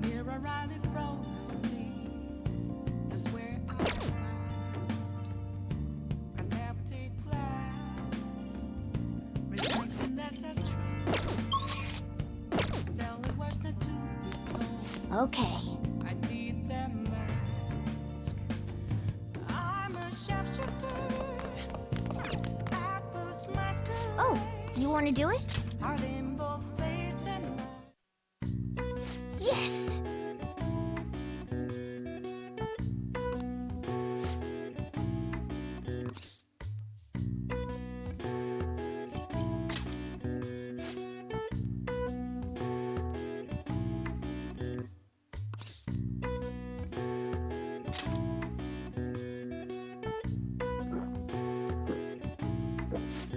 mirror right in front of me. That's where I hide. I never take glass, reflecting that's a truth. Still it was not to be told. Okay. I need that mask. I'm a sharpshooter. Apples masquerade. Oh, you want to do it? Are they in both face and mind? Yes!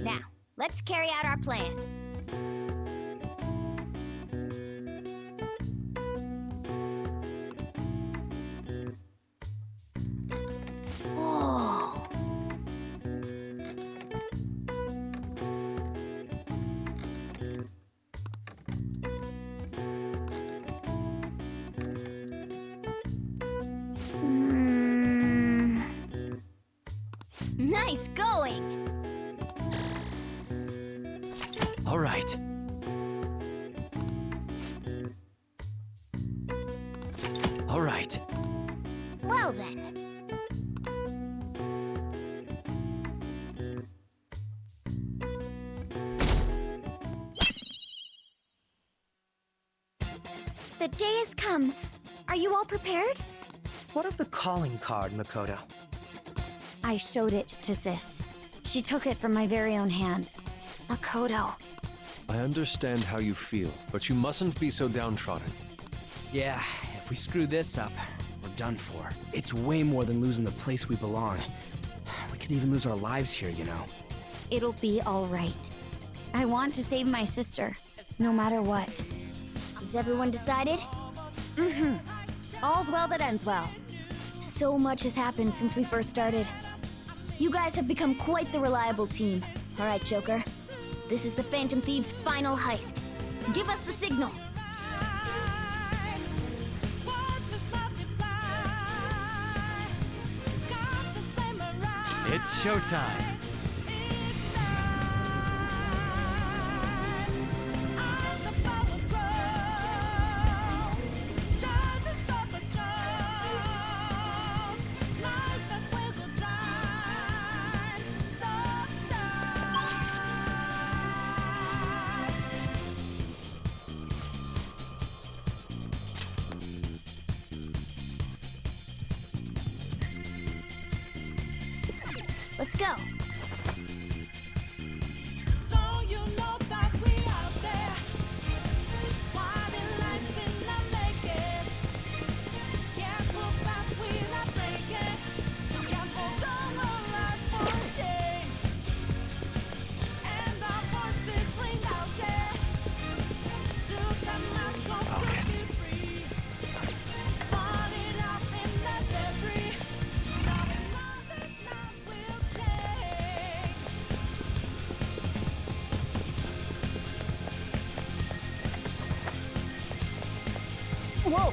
Now, let's carry out our plan. Oh. Nice going! All right. All right. Well then. The day has come. Are you all prepared? What of the calling card, Makoto? I showed it to Sis. She took it from my very own hands. Makoto. I understand how you feel, but you mustn't be so downtrodden. Yeah, if we screw this up, we're done for. It's way more than losing the place we belong. We could even lose our lives here, you know. It'll be all right. I want to save my sister, no matter what. Is everyone decided? Mm-hmm. All's well that ends well. So much has happened since we first started. You guys have become quite the reliable team. All right, Joker. This is the Phantom Thieves' final heist. Give us the signal. It's showtime. Let's go. So you know that we out there, swatting lights in the naked. Can't move fast, we not breaking. Can't hold on our life for change. And our voices ring out there. Took the mask off, Focus. free. Bought it out in the debris. Now another night will take. Whoa!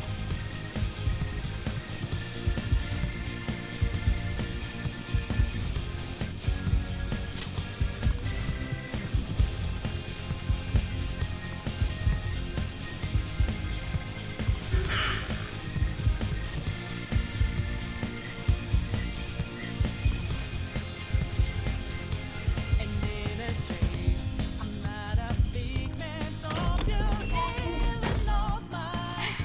And in a shade, I'm not a big man, don't you even know mine?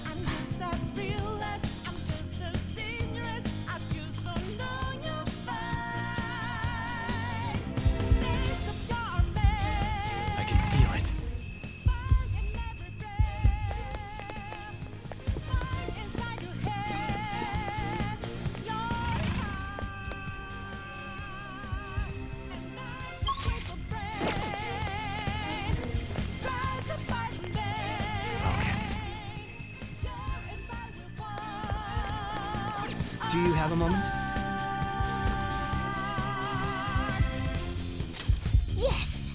I'm just as real as, I'm just as dangerous as you, so know you're fine. Think of your man, I can feel it. fire in every breath, fire inside your head, your heart. And I just wait for brain, try to fight me. Focus. You're in fire with one. Do you have a moment? Yes!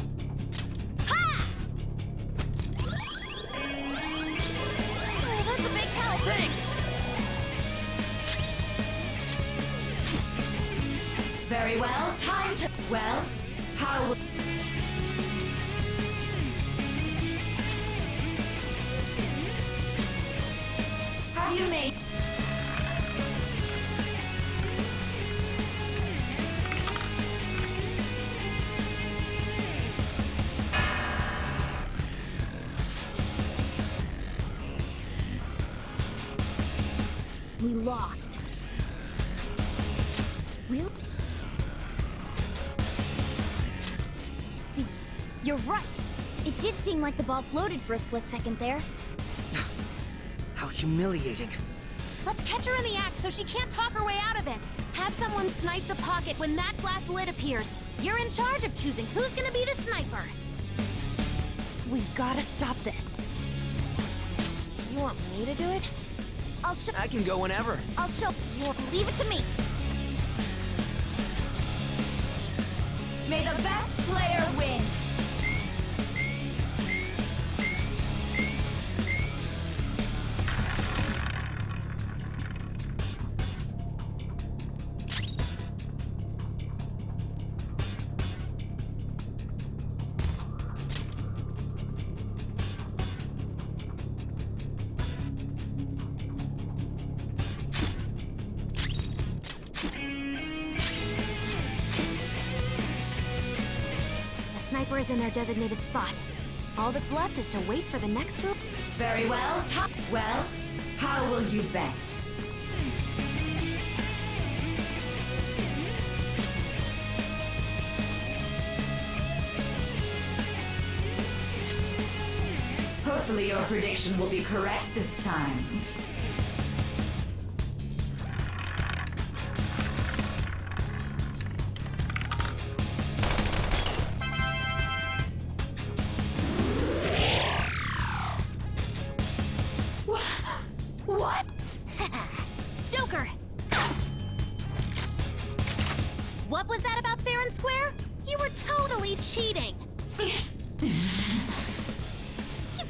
Very well, time to... Well, how will... Have you made... We lost. Really? See, you're right. It did seem like the ball floated for a split second there. How humiliating. Let's catch her in the act so she can't talk her way out of it. Have someone snipe the pocket when that glass lid appears. You're in charge of choosing who's gonna be the sniper. We've gotta stop this. You want me to do it? I'll show. I can go whenever. I'll show. Leave it to me. May the best player win! The sniper is in their designated spot. All that's left is to wait for the next group. Very well, Well, how will you bet? Hopefully your prediction will be correct this time. What? Joker! What was that about fair and square? You were totally cheating! You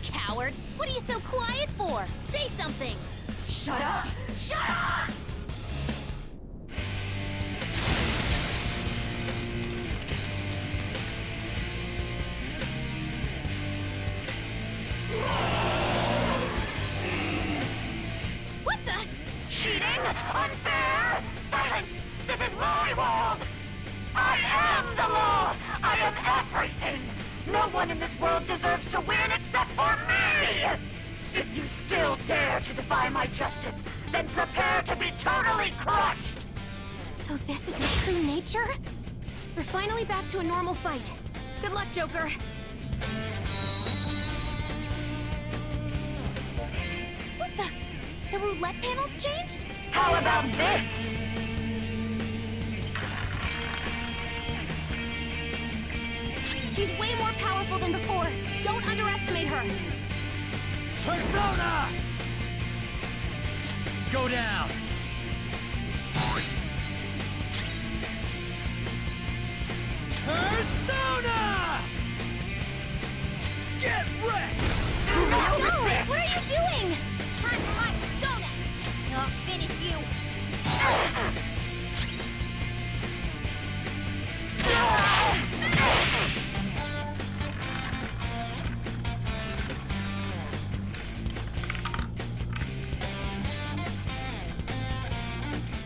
coward! What are you so quiet for? Say something! Shut up! Shut up! What the? Cheating? Unfair? Silence! This is my world! I am the law! I am everything! No one in this world deserves to win except for me! If you still dare to defy my justice, then prepare to be totally crushed! So this is your true nature? We're finally back to a normal fight. Good luck, Joker. What the? The roulette panels changed? How about this? She's way more powerful than before. Don't underestimate her. Persona! Go down! Persona! Get wrecked! No! What are you doing? Time for my persona! I'll finish you.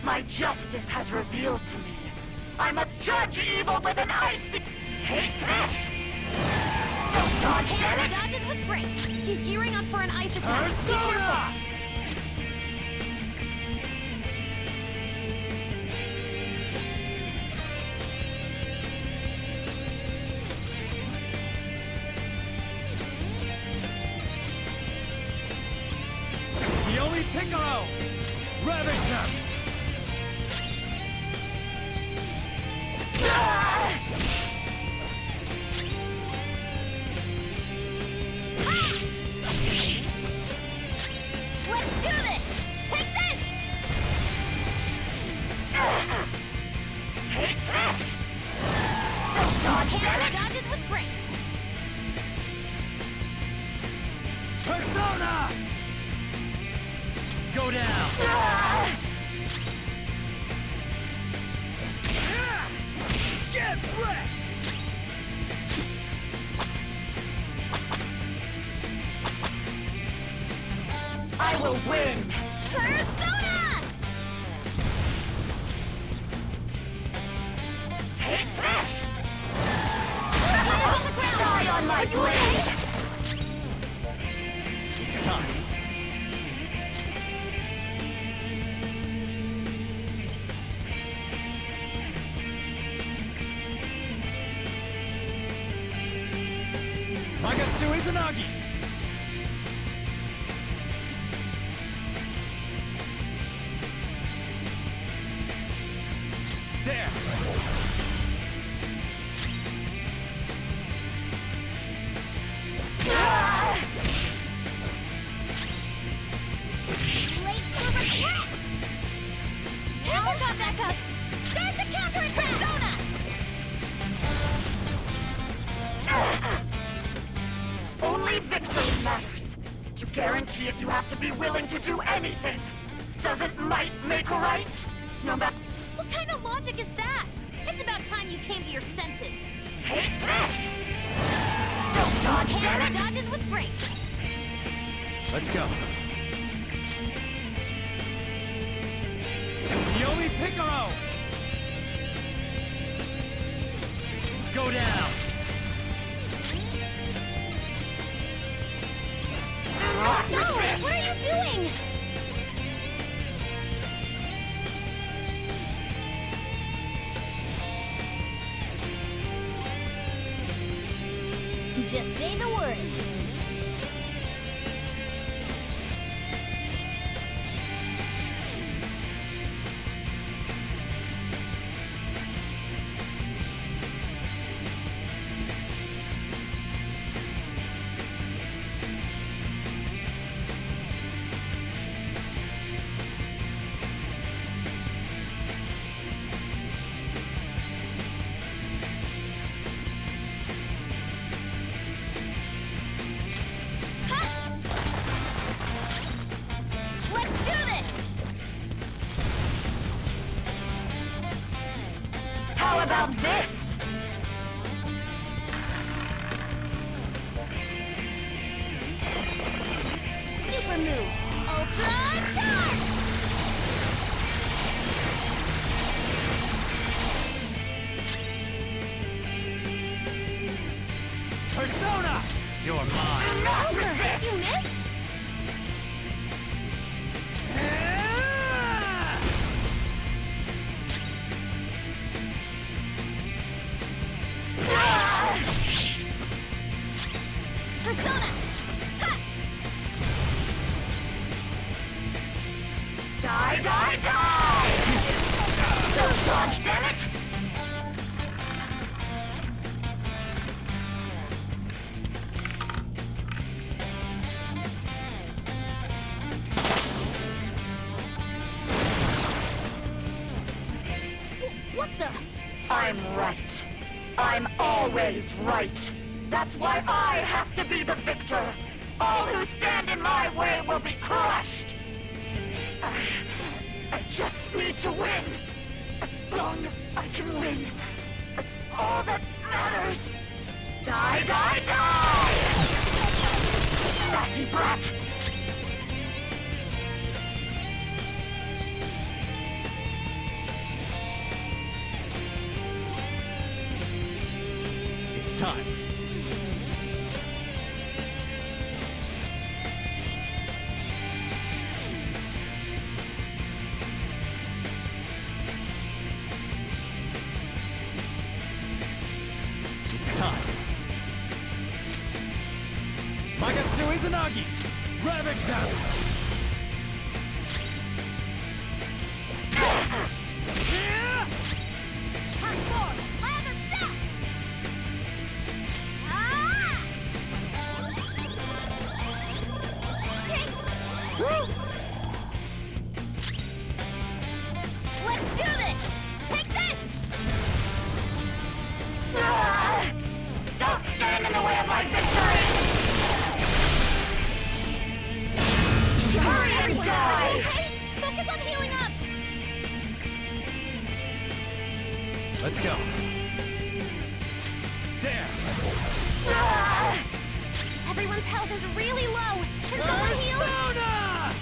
My justice has revealed to me. I must judge evil with an icy... Hate this! Don't dodge, damn it! Dodges with grace. She's gearing up for an ice attack. Be careful. Yoli Piccolo! Ravage them! Let's do this! Take this! Hate this! Don't dodge, damn it! Dodges with grace. Persona! Go down! will win! Persona! Take this! On the ground! Die on my blade! It's time. Nagatsu Izanagi! There! Late super threat! Apricot back up! Start the counterattack! Persona! Only victory matters. To guarantee it, you have to be willing to do anything. Doesn't might make right? No matter. What kind of logic is that? It's about time you came to your senses. Take this! Don't dodge, damn Hammer it! dodges with grace. Let's go. Yomi Picaro! Go down! No! What are you doing? Just say the word. Let's do this! How about this? Super move! Ultra charge! Persona! You're mine! Over! You missed? Persona! Ha! Die, die, die! Don't dodge, damn it! What the? I'm right. I'm always right. That's why I have to be the victor. All who stand in my way will be crushed. I just need to win. As long as I can win. That's all that matters. Die, die, die! Sassy brat! It's time. It's time. Magatsu Izanagi! Ravage them! Turn forward! My other step! Ah! Okay. Woo! Let's do this! Take this! Don't stand in the way of my victory! Hurry and die! Okay, focus on healing up! Let's go. There! Everyone's health is really low. Can someone heal? Persona!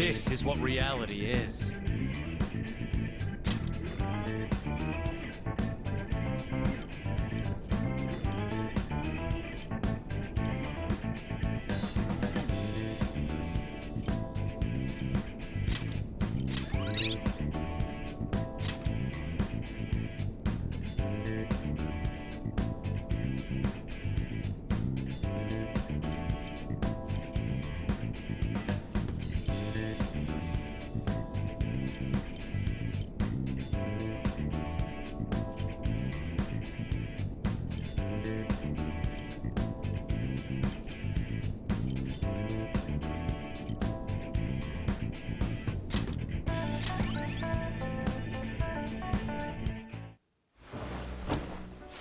This is what reality is.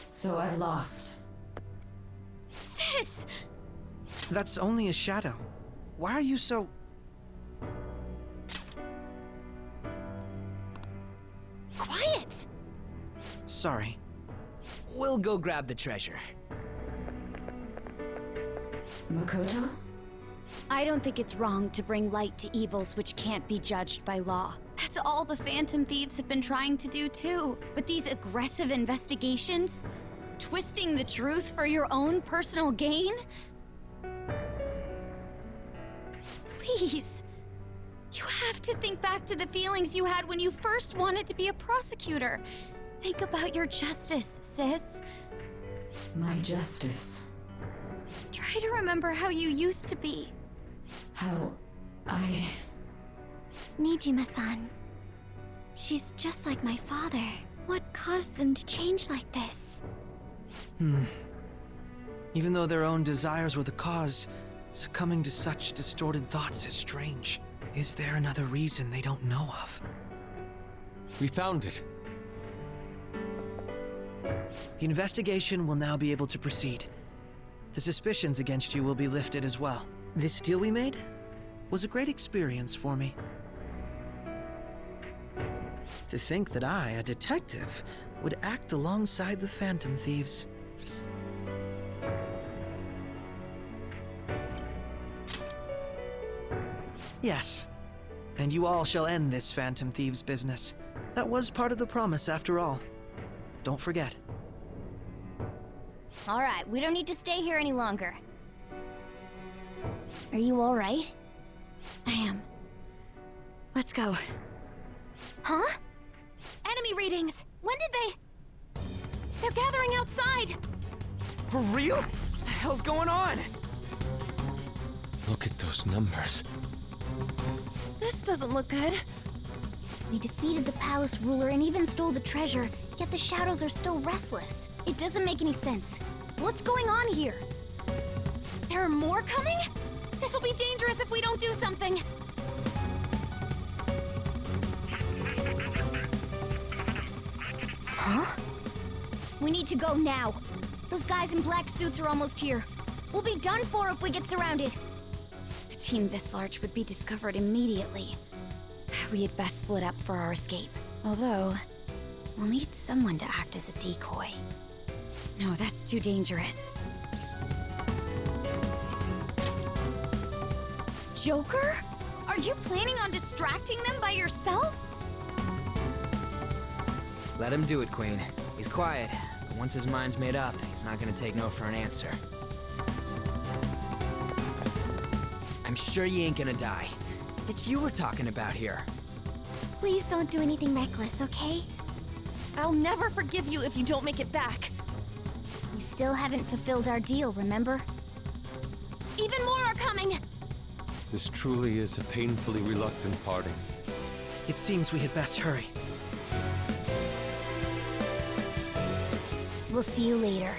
So I've lost. Sis! That's only a shadow. Why are you so... Quiet! Sorry. We'll go grab the treasure. Makoto? I don't think it's wrong to bring light to evils which can't be judged by law. That's all the Phantom Thieves have been trying to do too. But these aggressive investigations, twisting the truth for your own personal gain? Please. You have to think back to the feelings you had when you first wanted to be a prosecutor. Think about your justice, sis. My justice. Try to remember how you used to be. How I... Nijima-san. She's just like my father. What caused them to change like this? Even though their own desires were the cause, succumbing to such distorted thoughts is strange. Is there another reason they don't know of? We found it. The investigation will now be able to proceed. The suspicions against you will be lifted as well. This deal we made was a great experience for me. To think that I, a detective, would act alongside the Phantom Thieves. Yes, and you all shall end this Phantom Thieves business. That was part of the promise after all. Don't forget. All right, we don't need to stay here any longer. Are you all right? I am. Let's go. Huh? Enemy readings! When did they... They're gathering outside! For real? What the hell's going on? Look at those numbers. This doesn't look good. We defeated the palace ruler and even stole the treasure, yet the shadows are still restless. It doesn't make any sense. What's going on here? There are more coming? This'll be dangerous if we don't do something. Huh? We need to go now. Those guys in black suits are almost here. We'll be done for if we get surrounded. A team this large would be discovered immediately. We had best split up for our escape. Although, we'll need someone to act as a decoy. No, that's too dangerous. Joker? Are you planning on distracting them by yourself? Let him do it, Queen. He's quiet, but once his mind's made up, he's not gonna take no for an answer. I'm sure you ain't gonna die. It's you we're talking about here. Please don't do anything reckless, okay? I'll never forgive you if you don't make it back. We still haven't fulfilled our deal, remember? Even more are coming! This truly is a painfully reluctant parting. It seems we had best hurry. We'll see you later.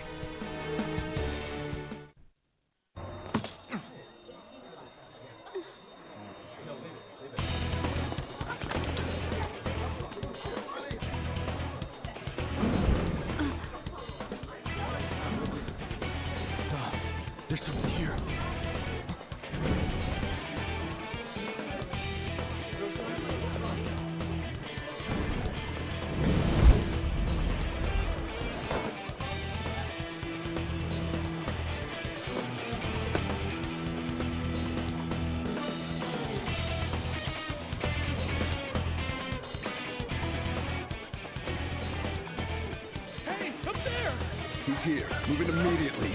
There's something here. He's here. Move it immediately.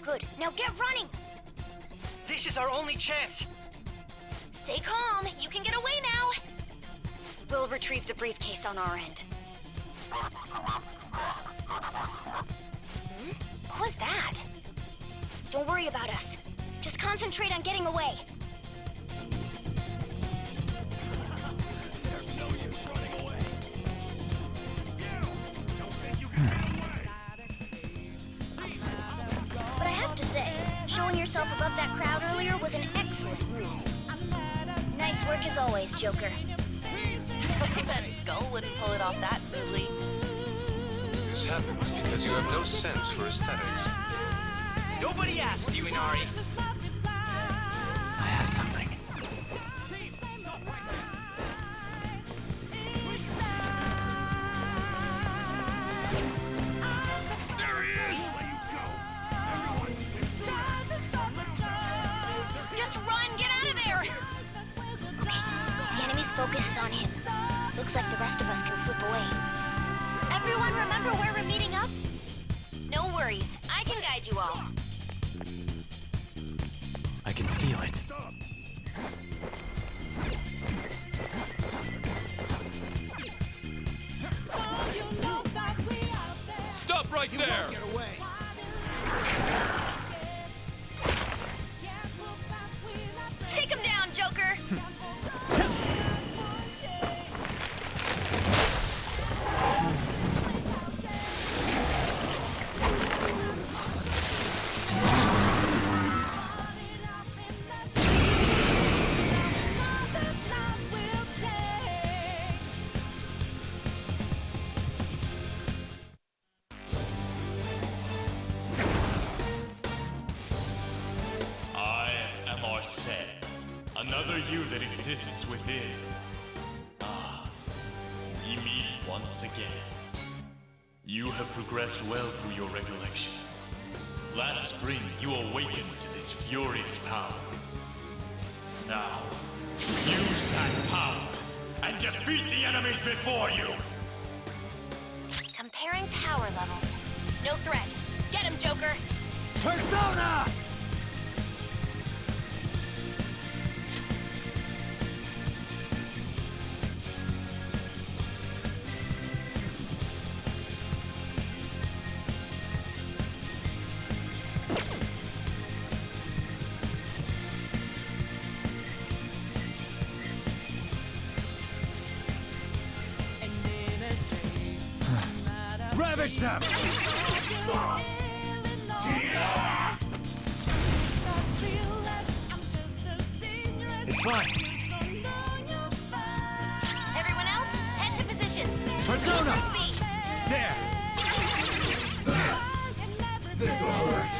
Good. Now get running! This is our only chance. Stay calm. You can get away now. We'll retrieve the briefcase on our end. What was that? Don't worry about us. Just concentrate on getting away. There's no use running away. But I have to say, showing yourself above that crowd earlier was an excellent move. Nice work as always, Joker. I bet Skull wouldn't pull it off that smoothly. This happens because you have no sense for aesthetics. Nobody asked you, Inari. I have something. There he is! Just run! Get out of there! Okay, the enemy's focus is on him. Looks like the rest of us can slip away. Everyone remember where we're meeting up? No worries. I can guide you all. I can feel it. Stop right there! Get away. Take him down, Joker! Another you that exists within. Ah, Immeet once again. You have progressed well through your recollections. Last spring, you awakened to this furious power. Now, use that power and defeat the enemies before you! Comparing power levels. No threat. Get him, Joker! Persona! Ravage them! It's fine. Everyone else, head to positions. Persona! Group B. There! This'll hurt.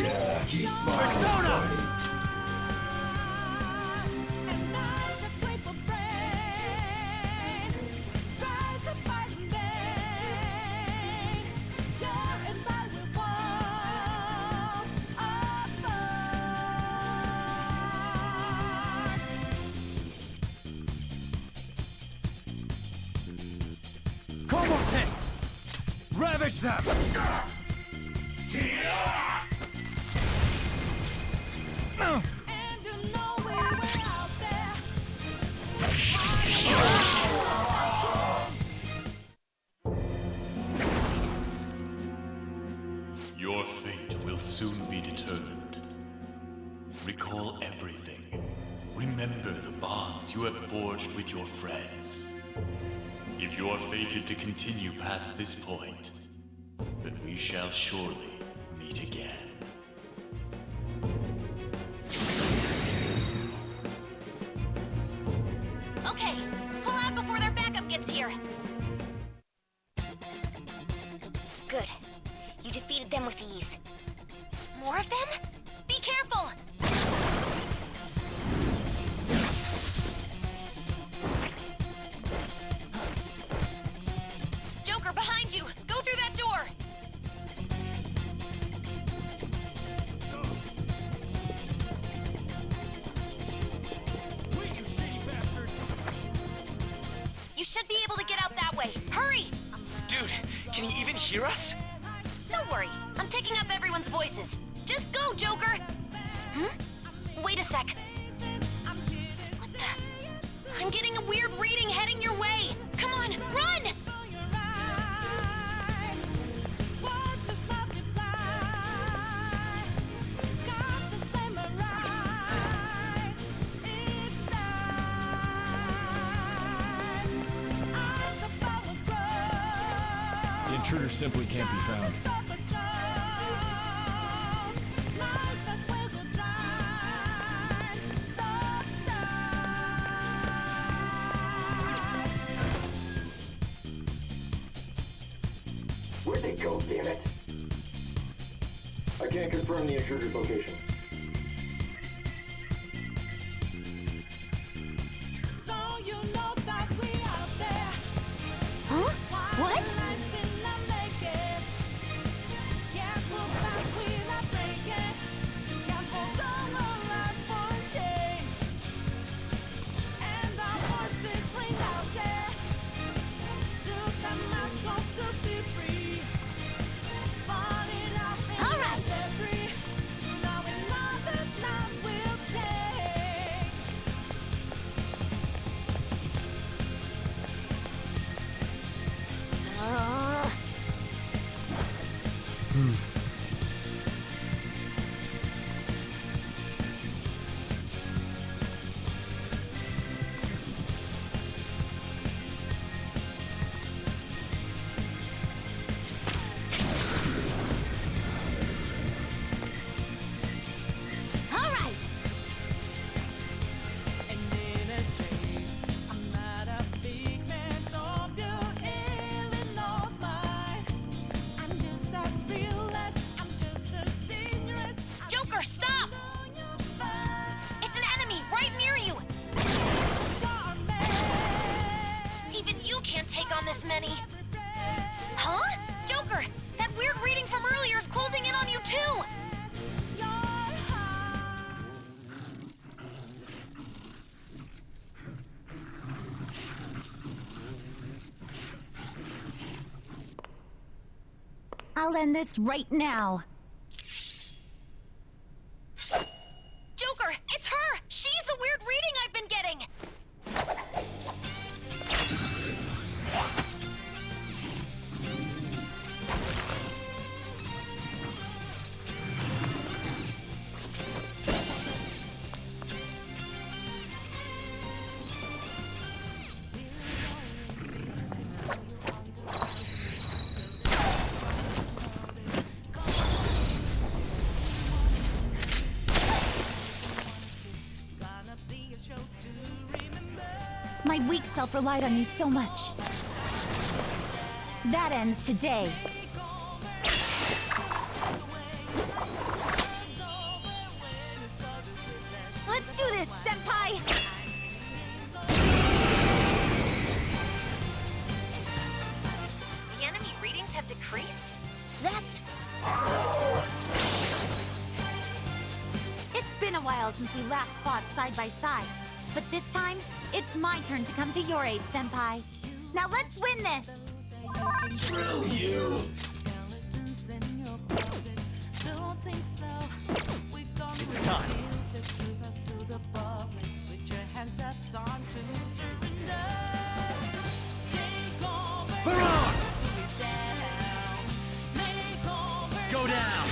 Yeah, keep smiling. Persona! Ravage them! Your fate will soon be determined. Recall everything. Remember the bonds you have forged with your friends. If you are fated to continue past this point, then we shall surely meet again. Okay, pull out before their backup gets here. Good. You defeated them with ease. More of them? Be careful! Joker, behind you! Go through that door! Can he even hear us? Don't worry, I'm picking up everyone's voices. Just go, Joker! Wait a sec. What the? I'm getting a weird reading heading your way! Come on, run! The intruder simply can't be found. Where'd they go, damn it? I can't confirm the intruder's location. So you know that we out there. Huh? What? Huh? Joker! That weird reading from earlier is closing in on you too! I'll end this right now. Joker! It's her! She's the weird reading I've been getting! My weak self relied on you so much. That ends today. Let's do this, Senpai! The enemy readings have decreased? That's... It's been a while since we last fought side by side, but this time, it's my turn to come to your aid, Senpai. Now let's win this! Screw you! It's time. Hurrah! Go down!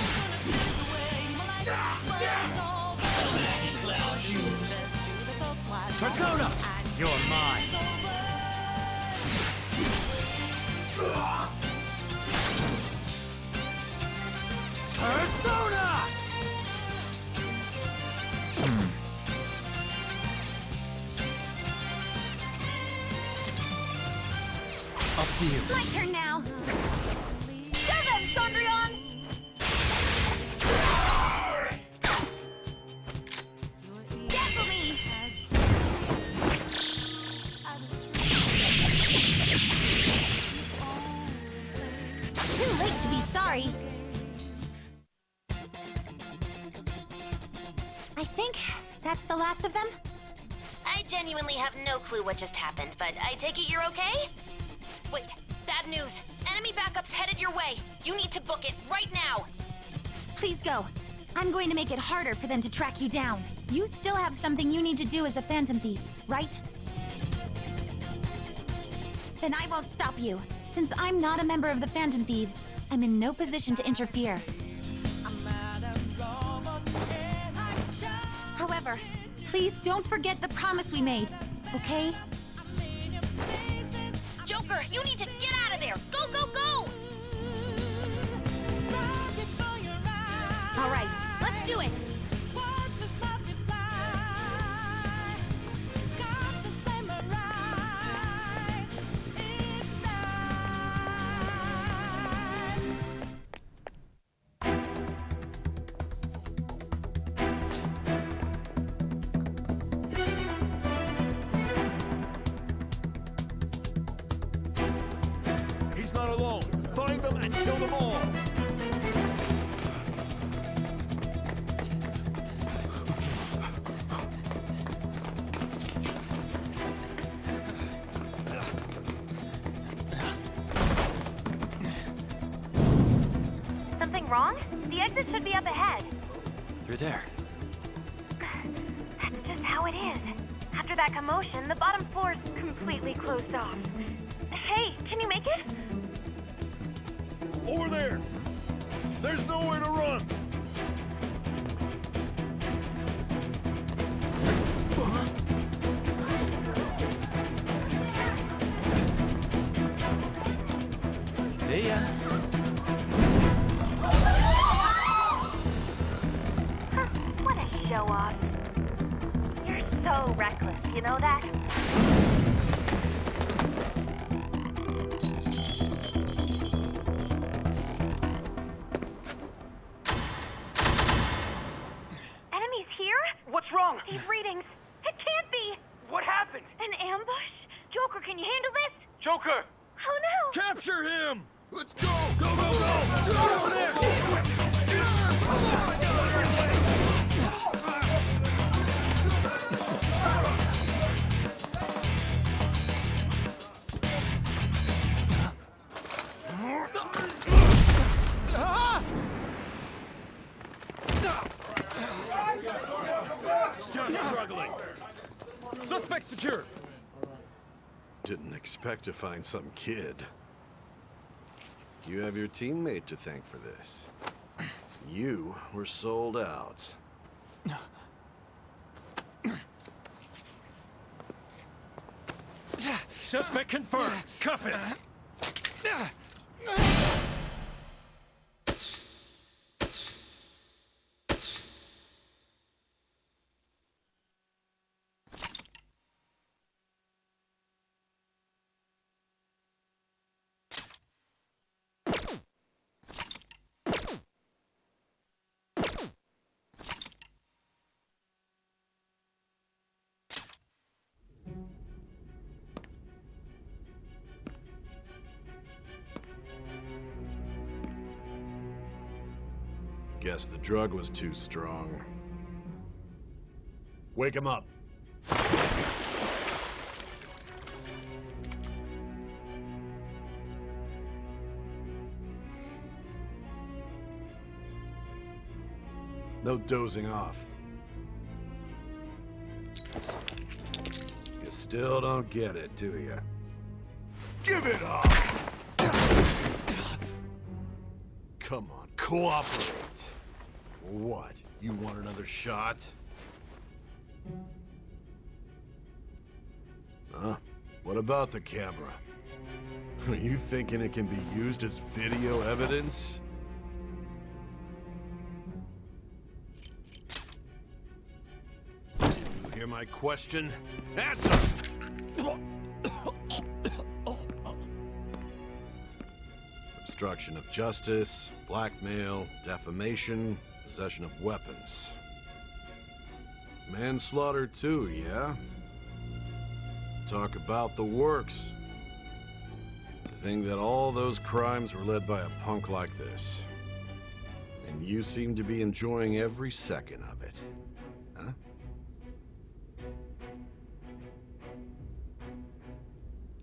Persona! You're mine! Persona! Up to you. My turn now! Go then, Sondrion! Dazzle me! Too late to be sorry. I think that's the last of them. I genuinely have no clue what just happened, but I take it you're okay? Wait, bad news. Enemy backup's headed your way. You need to book it right now. Please go. I'm going to make it harder for them to track you down. You still have something you need to do as a Phantom Thief, right? Then I won't stop you. Since I'm not a member of the Phantom Thieves, I'm in no position to interfere. However, please don't forget the promise we made, okay? Joker, you need to get out of there! Go, go, go! All right, let's do it! He's not alone. Find them and kill them all. Something wrong? The exit should be up ahead. You're there. That's just how it is. After that commotion, the bottom floor's completely closed off. Hey, can you make it? Over there. There's nowhere to run. See ya. What a show off. You're so reckless, you know that? Enemies here? What's wrong? These readings. It can't be. What happened? An ambush? Joker, can you handle this? Joker! Oh no! Capture him. Let's go. Go, go, go. Get over there. Stop struggling. Suspect secure. Didn't expect to find some kid. You have your teammate to thank for this. You were sold out. Suspect confirmed. Cuff it. Guess the drug was too strong. Wake him up. No dozing off. You still don't get it, do you? Give it up! Come on, cooperate. What? You want another shot? Huh? What about the camera? Are you thinking it can be used as video evidence? You hear my question? Answer! Obstruction of justice, blackmail, defamation, possession of weapons. Manslaughter too, yeah? Talk about the works. To think that all those crimes were led by a punk like this. And you seem to be enjoying every second of it. Huh?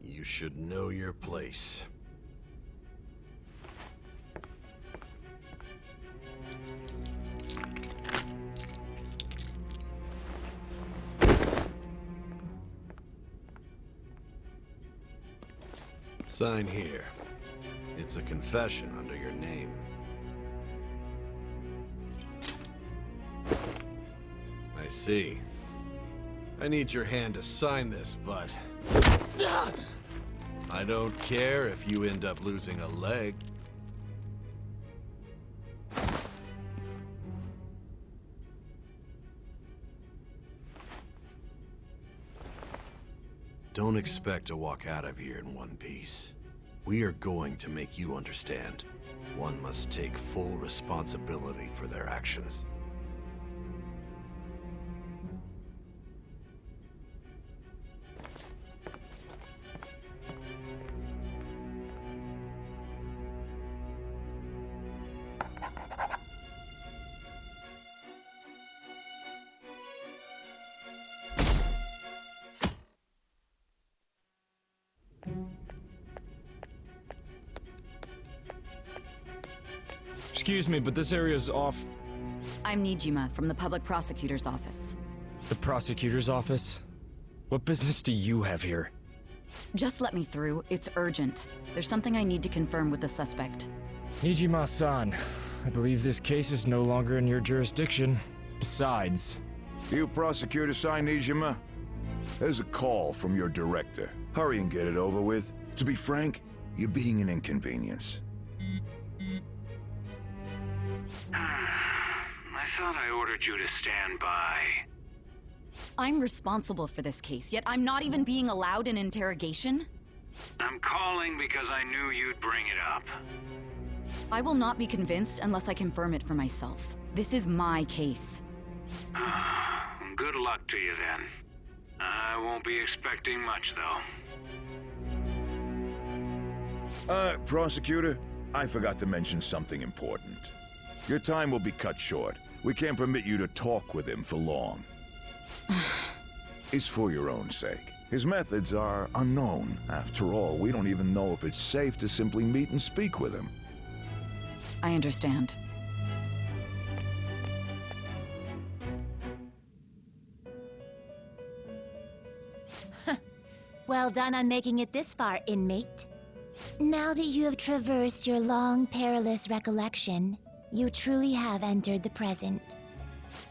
You should know your place. Sign here. It's a confession under your name. I see. I need your hand to sign this, but I don't care if you end up losing a leg. Don't expect to walk out of here in one piece. We are going to make you understand. One must take full responsibility for their actions. Excuse me, but this area's off. I'm Nijima from the Public Prosecutor's Office. The prosecutor's office? What business do you have here? Just let me through. It's urgent. There's something I need to confirm with the suspect. Nijima-san, I believe this case is no longer in your jurisdiction. Besides... You prosecutor-san, Nijima? There's a call from your director. Hurry and get it over with. To be frank, you're being an inconvenience. I thought I ordered you to stand by. I'm responsible for this case, yet I'm not even being allowed an interrogation? I'm calling because I knew you'd bring it up. I will not be convinced unless I confirm it for myself. This is my case. Good luck to you then. I won't be expecting much, though. Prosecutor, I forgot to mention something important. Your time will be cut short. We can't permit you to talk with him for long. It's for your own sake. His methods are unknown. After all, we don't even know if it's safe to simply meet and speak with him. I understand. Well done on making it this far, inmate. Now that you have traversed your long, perilous recollection, you truly have entered the present.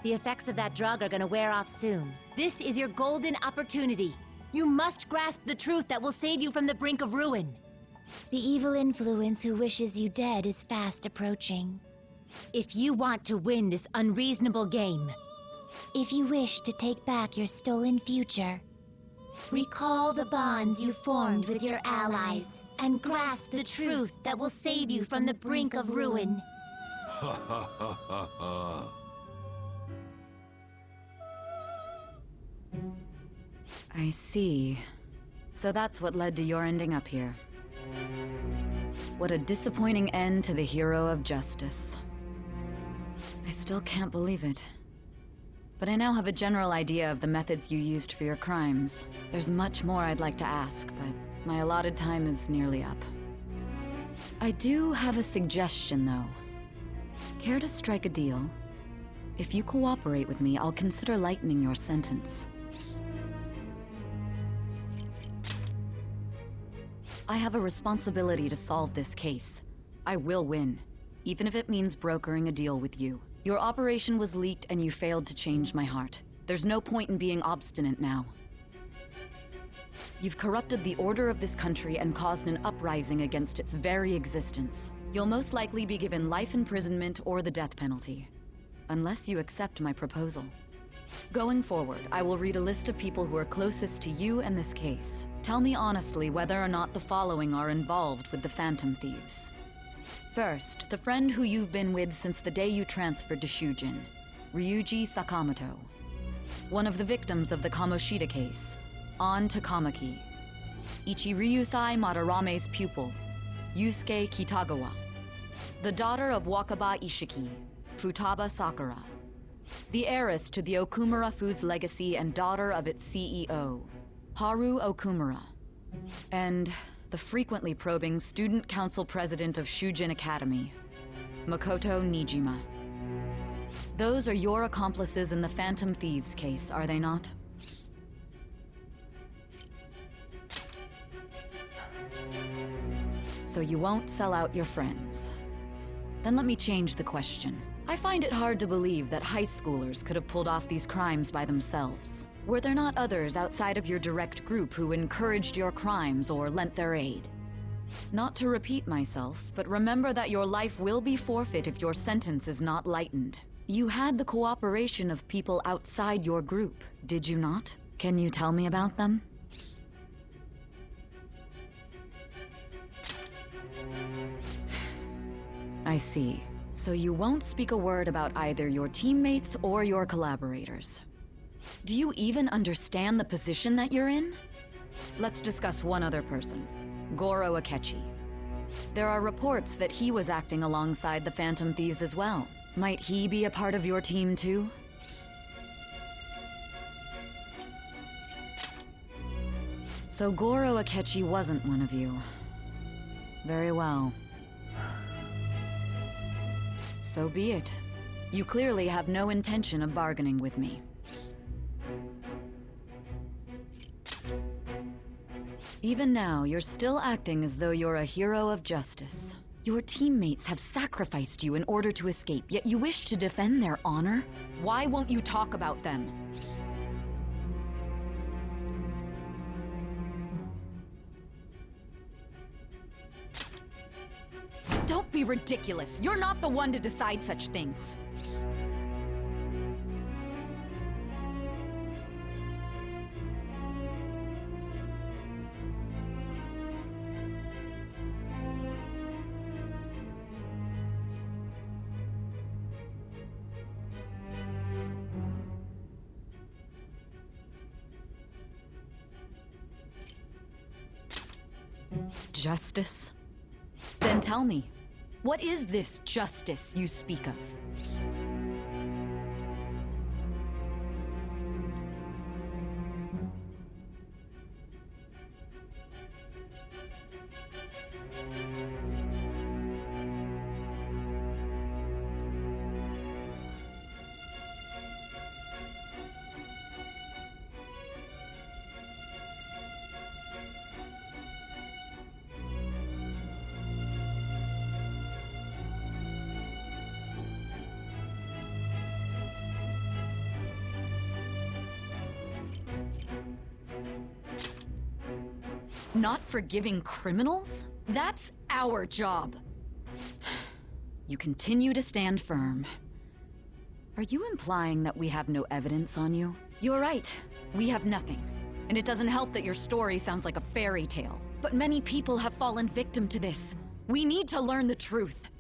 The effects of that drug are gonna wear off soon. This is your golden opportunity. You must grasp the truth that will save you from the brink of ruin. The evil influence who wishes you dead is fast approaching. If you want to win this unreasonable game, if you wish to take back your stolen future, recall the bonds you formed with your allies and grasp the truth that will save you from the brink of ruin. Ha ha ha ha ha. I see. So that's what led to your ending up here. What a disappointing end to the hero of justice. I still can't believe it. But I now have a general idea of the methods you used for your crimes. There's much more I'd like to ask, but my allotted time is nearly up. I do have a suggestion, though. Care to strike a deal? If you cooperate with me, I'll consider lightening your sentence. I have a responsibility to solve this case. I will win, even if it means brokering a deal with you. Your operation was leaked and you failed to change my heart. There's no point in being obstinate now. You've corrupted the order of this country and caused an uprising against its very existence. You'll most likely be given life imprisonment or the death penalty, unless you accept my proposal. Going forward, I will read a list of people who are closest to you and this case. Tell me honestly whether or not the following are involved with the Phantom Thieves. First, the friend who you've been with since the day you transferred to Shujin, Ryuji Sakamoto. One of the victims of the Kamoshida case, An Takamaki. Ichiryusai Madarame's pupil, Yusuke Kitagawa. The daughter of Wakaba Ishiki, Futaba Sakura. The heiress to the Okumura Foods legacy and daughter of its CEO, Haru Okumura. And the frequently probing student council president of Shujin Academy, Makoto Nijima. Those are your accomplices in the Phantom Thieves case, are they not? So you won't sell out your friends. Then let me change the question. I find it hard to believe that high schoolers could have pulled off these crimes by themselves. Were there not others outside of your direct group who encouraged your crimes or lent their aid? Not to repeat myself, but remember that your life will be forfeit if your sentence is not lightened. You had the cooperation of people outside your group, did you not? Can you tell me about them? I see. So you won't speak a word about either your teammates or your collaborators. Do you even understand the position that you're in? Let's discuss one other person, Goro Akechi. There are reports that he was acting alongside the Phantom Thieves as well. Might he be a part of your team too? So Goro Akechi wasn't one of you. Very well. So be it. You clearly have no intention of bargaining with me. Even now, you're still acting as though you're a hero of justice. Your teammates have sacrificed you in order to escape, yet you wish to defend their honor? Why won't you talk about them? Don't be ridiculous. You're not the one to decide such things. Justice? Then tell me, what is this justice you speak of? Not forgiving criminals? That's our job. You continue to stand firm. Are you implying that we have no evidence on you? You're right. We have nothing. And it doesn't help that your story sounds like a fairy tale. But many people have fallen victim to this. We need to learn the truth.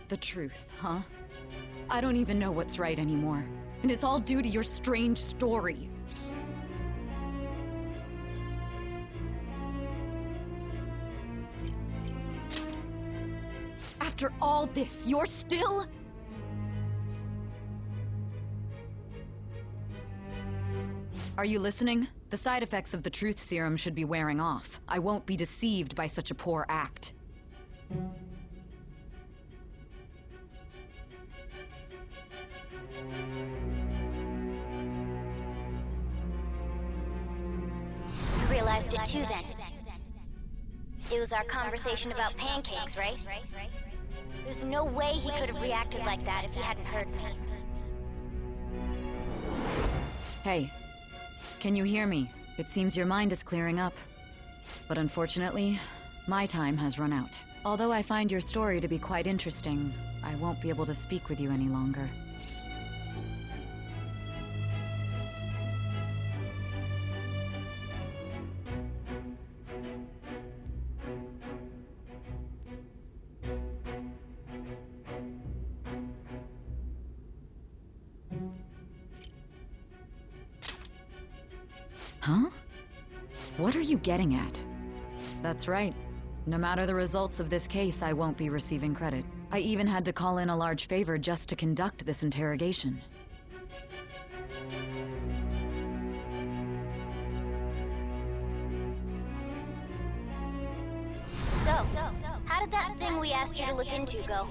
The truth, huh? I don't even know what's right anymore. And it's all due to your strange story. After all this, you're still... Are you listening? The side effects of the truth serum should be wearing off. I won't be deceived by such a poor act. You realized it too then. It was our conversation about pancakes, right? There's no way he could have reacted like that if he hadn't heard me. Hey, can you hear me? It seems your mind is clearing up. But unfortunately, my time has run out. Although I find your story to be quite interesting, I won't be able to speak with you any longer. Huh? What are you getting at? That's right. No matter the results of this case, I won't be receiving credit. I even had to call in a large favor just to conduct this interrogation. So, how did that thing we asked you to look into go?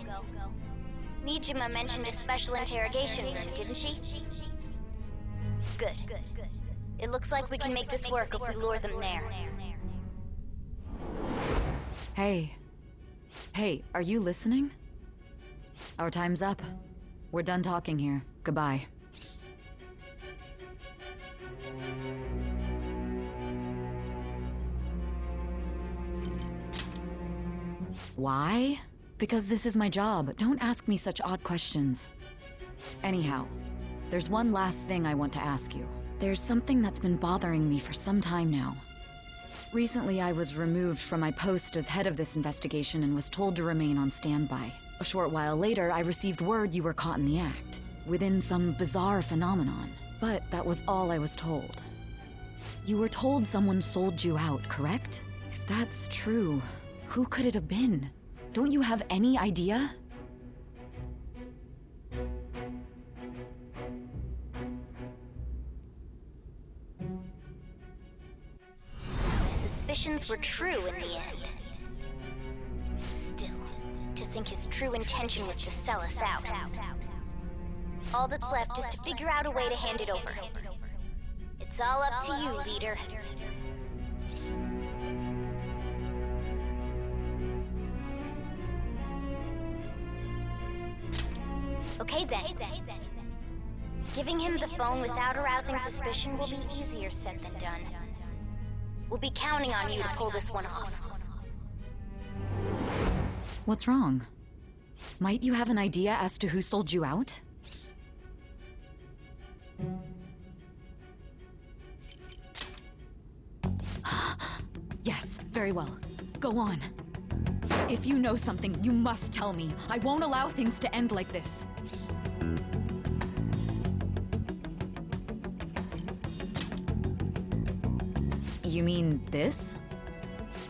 Nijima mentioned a special interrogation room, didn't she? Good. It looks like we can make this work if we lure them there. Hey. Hey, are you listening? Our time's up. We're done talking here. Goodbye. Why? Because this is my job. Don't ask me such odd questions. Anyhow, there's one last thing I want to ask you. There's something that's been bothering me for some time now. Recently, I was removed from my post as head of this investigation and was told to remain on standby. A short while later, I received word you were caught in the act, within some bizarre phenomenon. But that was all I was told. You were told someone sold you out, correct? If that's true, who could it have been? Don't you have any idea? My suspicions were true in the end. Still, to think his true intention was to sell us out. All that's left is to figure out a way to hand it over. It's all up to you, leader. Okay then. Giving him the phone without arousing suspicion will be easier said than done. We'll be counting on you to pull this one off. What's wrong? Might you have an idea as to who sold you out? Yes, very well. Go on. If you know something, you must tell me. I won't allow things to end like this. You mean this?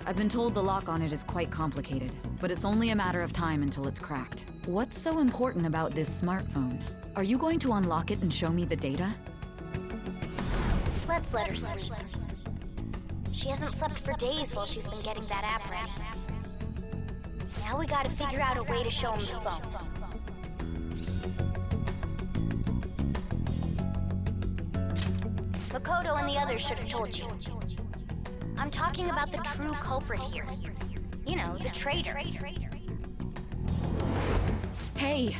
I've been told the lock on it is quite complicated, but it's only a matter of time until it's cracked. What's so important about this smartphone? Are you going to unlock it and show me the data? Let's let her sleep. She hasn't slept for days while she's been getting that app ready. Now we gotta figure out a way to show him the phone. Makoto and the others should have told you. I'm talking about the true culprit here. You know, the traitor. Hey!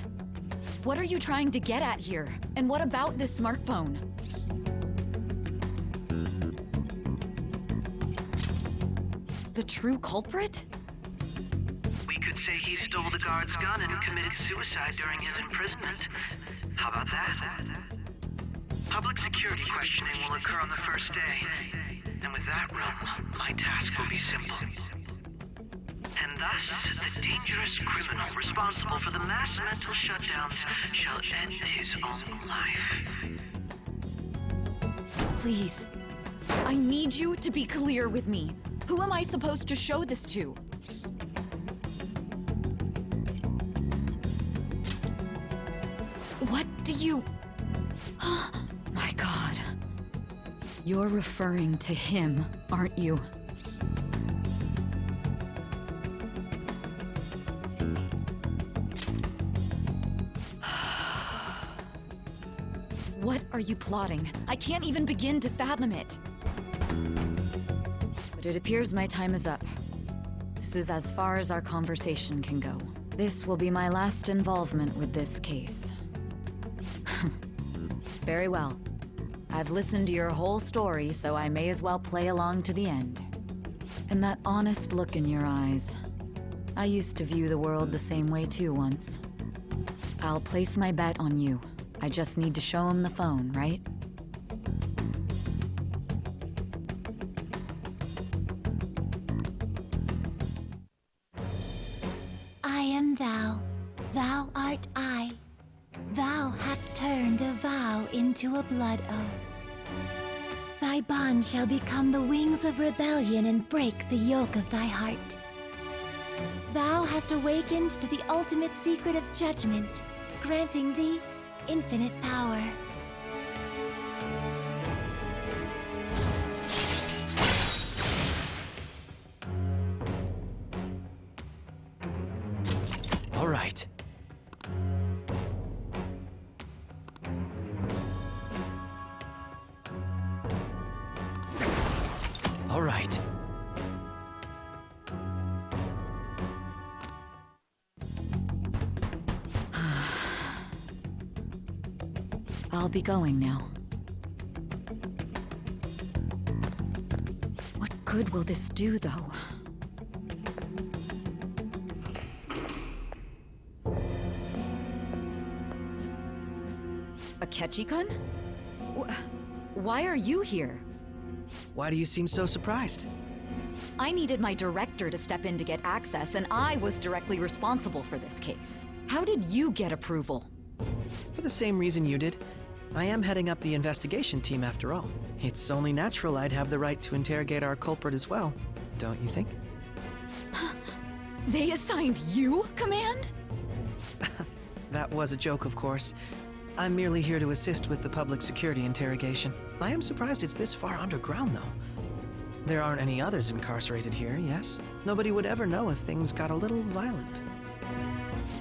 What are you trying to get at here? And what about this smartphone? The true culprit? We could say he stole the guard's gun and committed suicide during his imprisonment. How about that? Public security questioning will occur on the first day. And with that run, my task will be simple. And thus, the dangerous criminal responsible for the mass mental shutdowns shall end his own life. Please. I need you to be clear with me. Who am I supposed to show this to? What do you... My God. You're referring to him, aren't you? What are you plotting? I can't even begin to fathom it. But it appears my time is up. This is as far as our conversation can go. This will be my last involvement with this case. Very well. I've listened to your whole story, so I may as well play along to the end. And that honest look in your eyes. I used to view the world the same way too once. I'll place my bet on you. I just need to show him the phone, right? I am thou, thou art I. Thou hast turned a vow into a blood oath. Thy bond shall become the wings of rebellion and break the yoke of thy heart. Thou hast awakened to the ultimate secret of judgment, granting thee infinite power. All right. All right. I'll be going now. What good will this do, though? Akechi-kun? Why are you here? Why do you seem so surprised? I needed my director to step in to get access, and I was directly responsible for this case. How did you get approval? For the same reason you did. I am heading up the investigation team after all. It's only natural I'd have the right to interrogate our culprit as well, don't you think? They assigned you command? That was a joke, of course. I'm merely here to assist with the public security interrogation. I am surprised it's this far underground, though. There aren't any others incarcerated here, yes? Nobody would ever know if things got a little violent.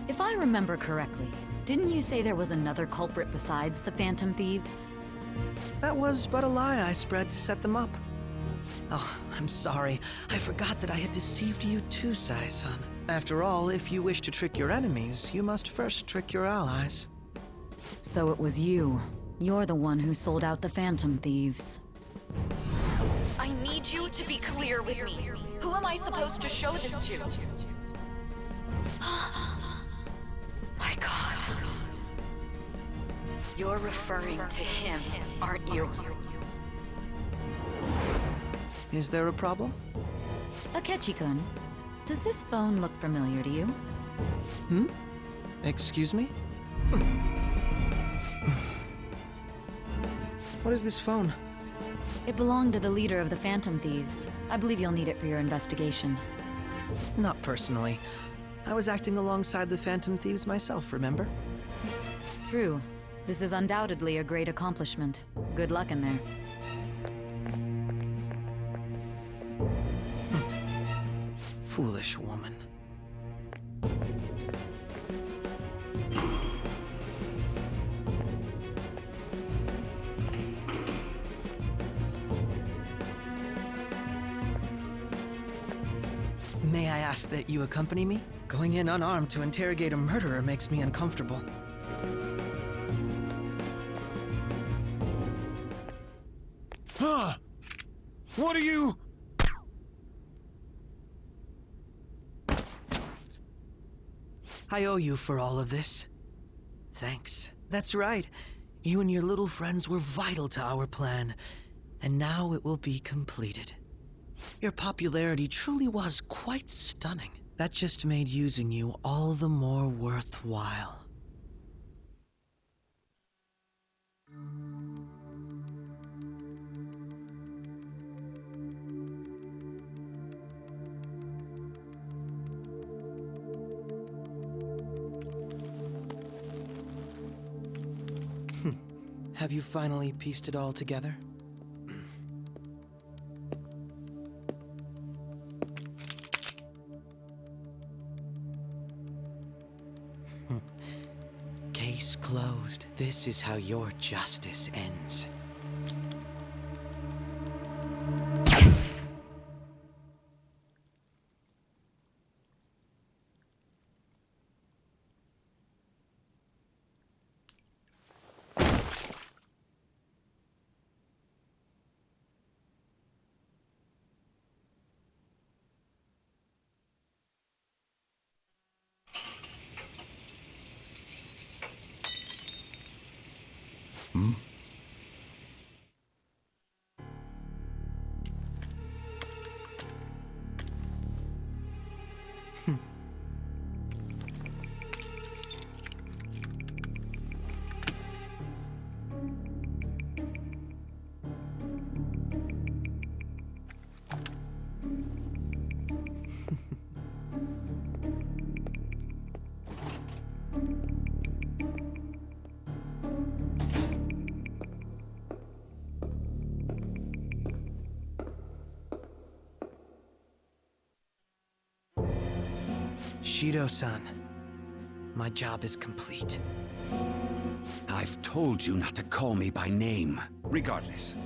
If I remember correctly, didn't you say there was another culprit besides the Phantom Thieves? That was but a lie I spread to set them up. Oh, I'm sorry. I forgot that I had deceived you too, Sai-san. After all, if you wish to trick your enemies, you must first trick your allies. So it was you. You're the one who sold out the Phantom Thieves. I need you to be clear with me. Who am I supposed to show this to? My God. You're referring to him, aren't you? Is there a problem? Akechi-kun, does this phone look familiar to you? Hmm? Excuse me? What is this phone? It belonged to the leader of the Phantom Thieves. I believe you'll need it for your investigation. Not personally. I was acting alongside the Phantom Thieves myself, remember? True. This is undoubtedly a great accomplishment. Good luck in there. Foolish woman. May I ask that you accompany me? Going in unarmed to interrogate a murderer makes me uncomfortable. Huh? What are you... I owe you for all of this. Thanks. That's right. You and your little friends were vital to our plan, and now it will be completed. Your popularity truly was quite stunning. That just made using you all the more worthwhile. Have you finally pieced it all together? Case closed. This is how your justice ends. Shido-san, my job is complete. I've told you not to call me by name. Regardless,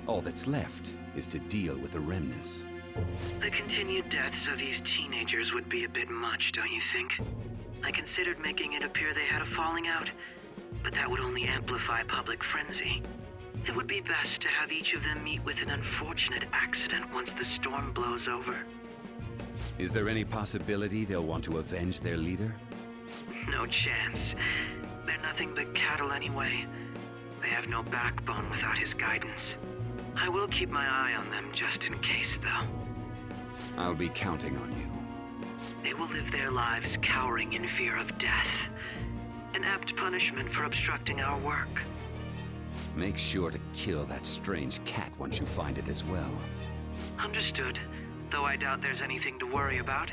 all that's left is to deal with the remnants. The continued deaths of these teenagers would be a bit much, don't you think? I considered making it appear they had a falling out, but that would only amplify public frenzy. It would be best to have each of them meet with an unfortunate accident once the storm blows over. Is there any possibility they'll want to avenge their leader? No chance. They're nothing but cattle anyway. They have no backbone without his guidance. I will keep my eye on them just in case, though. I'll be counting on you. They will live their lives cowering in fear of death. An apt punishment for obstructing our work. Make sure to kill that strange cat once you find it as well. Understood. Though I doubt there's anything to worry about.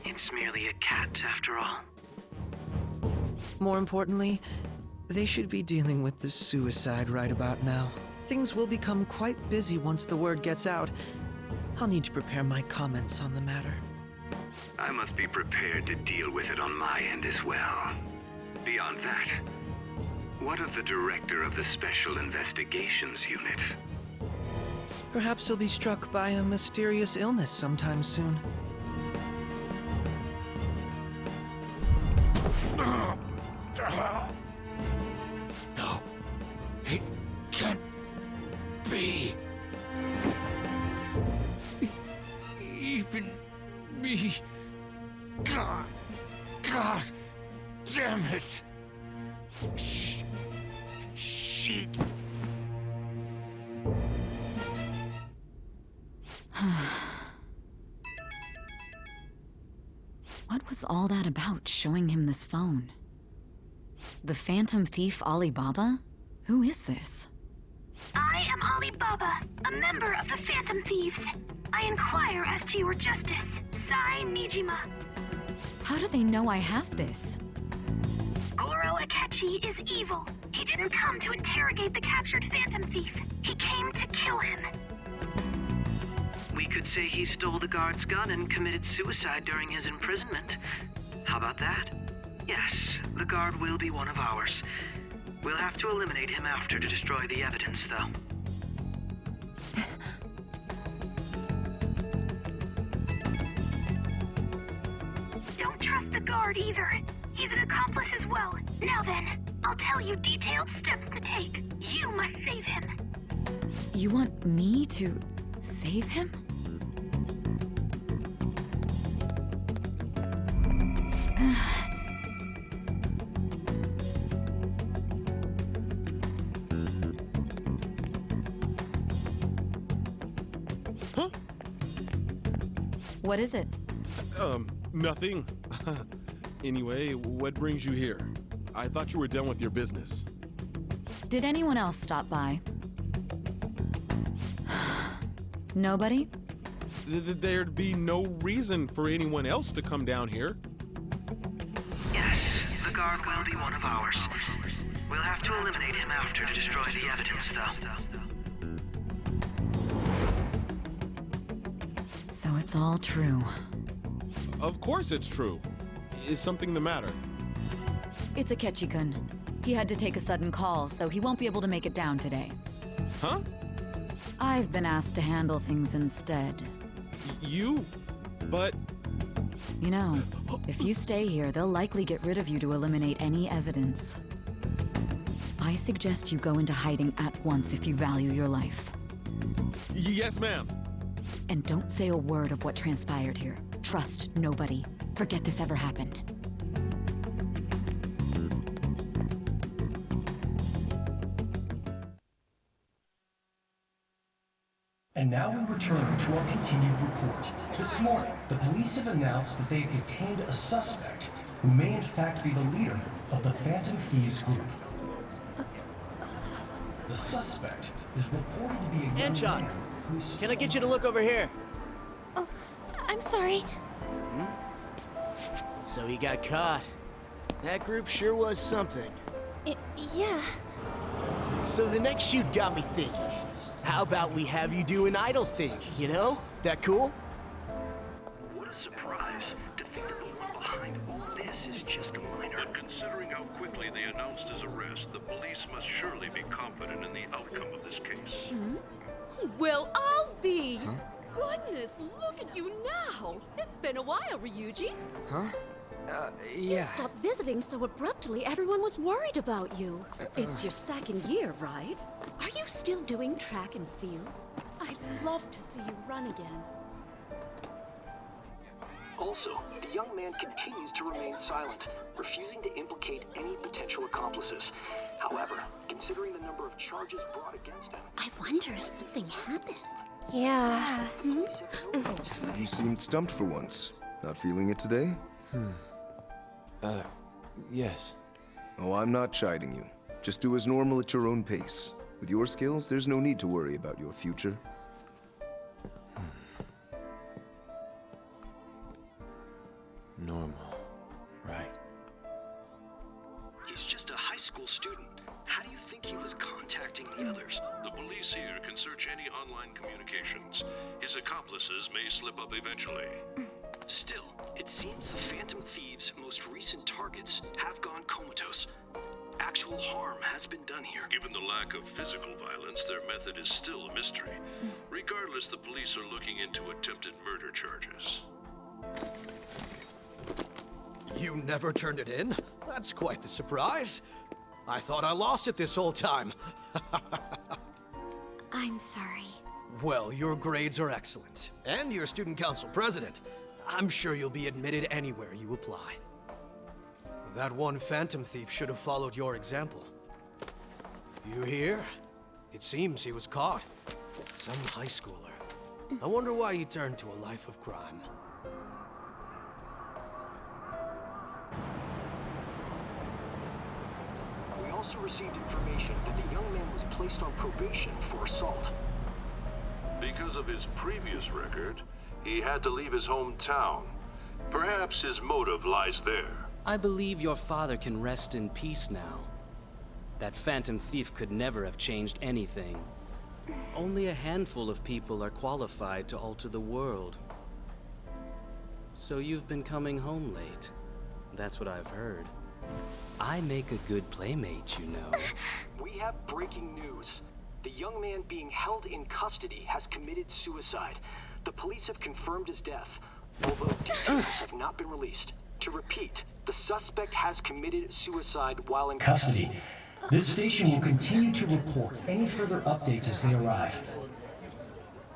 It's merely a cat, after all. More importantly, they should be dealing with the suicide right about now. Things will become quite busy once the word gets out. I'll need to prepare my comments on the matter. I must be prepared to deal with it on my end as well. Beyond that, what of the director of the Special Investigations Unit? Perhaps he'll be struck by a mysterious illness sometime soon. No, it can't be. Even me. God damn it. She. What was all that about, showing him this phone? The Phantom Thief Alibaba? Who is this? I am Alibaba, a member of the Phantom Thieves. I inquire as to your justice, Sai Nijima. How do they know I have this? Goro Akechi is evil. He didn't come to interrogate the captured Phantom Thief. He came to kill him. We could say he stole the guard's gun and committed suicide during his imprisonment. How about that? Yes, the guard will be one of ours. We'll have to eliminate him after to destroy the evidence, though. Don't trust the guard either. He's an accomplice as well. Now then, I'll tell you detailed steps to take. You must save him. You want me to save him? Huh? What is it? Nothing. Anyway, what brings you here? I thought you were done with your business. Did anyone else stop by? Nobody? There'd be no reason for anyone else to come down here. Yes, the guard will be one of ours. We'll have to eliminate him after to destroy the evidence, though. So it's all true. Of course it's true. Is something the matter? It's Akechi-kun. He had to take a sudden call, so he won't be able to make it down today. Huh? I've been asked to handle things instead. You? But... You know, if you stay here, they'll likely get rid of you to eliminate any evidence. I suggest you go into hiding at once if you value your life. Yes, ma'am. And don't say a word of what transpired here. Trust nobody. Forget this ever happened. And now we return to our continued report. This morning, the police have announced that they've detained a suspect who may in fact be the leader of the Phantom Thieves group. The suspect is reported to be a young man who's... Can I get you to look over here? Oh, I'm sorry. So he got caught. That group sure was something. Yeah. So the next shoot got me thinking. How about we have you do an idol thing, you know? That cool? What a surprise. To think that the one behind all this is just a minor. But considering how quickly they announced his arrest, the police must surely be confident in the outcome of this case. Well, I'll be. Goodness, look at you now. It's been a while, Ryuji. Huh? You stopped visiting so abruptly, everyone was worried about you. It's your second year, right? Are you still doing track and field? I'd love to see you run again. Also, the young man continues to remain silent, refusing to implicate any potential accomplices. However, considering the number of charges brought against him... I wonder if something happened. Yeah. You seemed stumped for once. Not feeling it today? Yes. Oh, I'm not chiding you. Just do as normal at your own pace. With your skills, there's no need to worry about your future. Normal, right? He's just a high school student. How do you think he was contacting the others? The police here can search any online communications. His accomplices may slip up eventually. Still, it seems the Phantom Thieves' most recent targets have gone comatose. Actual harm has been done here. Given the lack of physical violence, their method is still a mystery. Regardless, the police are looking into attempted murder charges. You never turned it in? That's quite the surprise. I thought I lost it this whole time. I'm sorry. Well, your grades are excellent. And you're student council president. I'm sure you'll be admitted anywhere you apply. That one Phantom Thief should have followed your example. You hear? It seems he was caught. Some high schooler. I wonder why he turned to a life of crime. We also received information that the young man was placed on probation for assault. Because of his previous record, he had to leave his hometown. Perhaps his motive lies there. I believe your father can rest in peace now. That Phantom Thief could never have changed anything. Only a handful of people are qualified to alter the world. So you've been coming home late. That's what I've heard. I make a good playmate, you know. We have breaking news. The young man being held in custody has committed suicide. The police have confirmed his death, although details have not been released. To repeat, the suspect has committed suicide while in Custody. This station will continue to report any further updates as they arrive.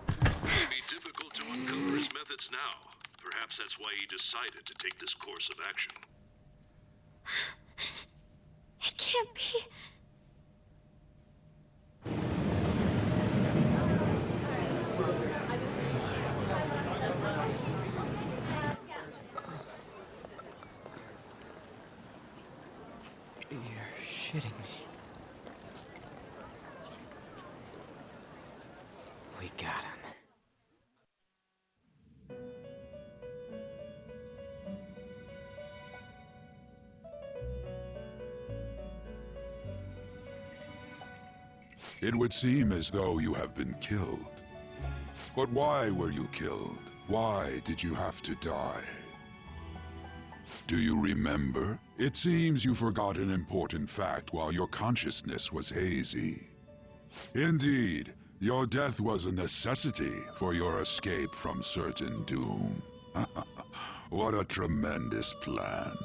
It would be difficult to uncover his methods now. Perhaps that's why he decided to take this course of action. It can't be. You're shitting me. We got him. It would seem as though you have been killed. But why were you killed? Why did you have to die? Do you remember? It seems you forgot an important fact while your consciousness was hazy. Indeed, your death was a necessity for your escape from certain doom. What a tremendous plan.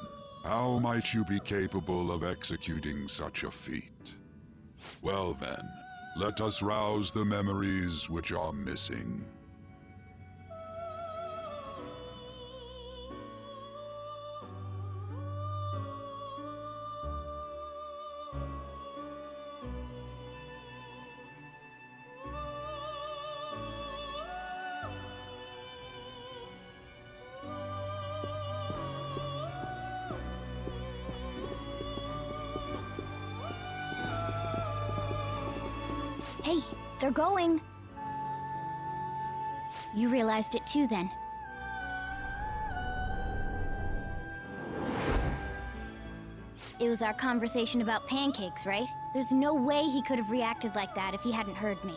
How might you be capable of executing such a feat? Well then, let us rouse the memories which are missing. Hey, they're going. You realized it too, then. It was our conversation about pancakes, right? There's no way he could have reacted like that if he hadn't heard me.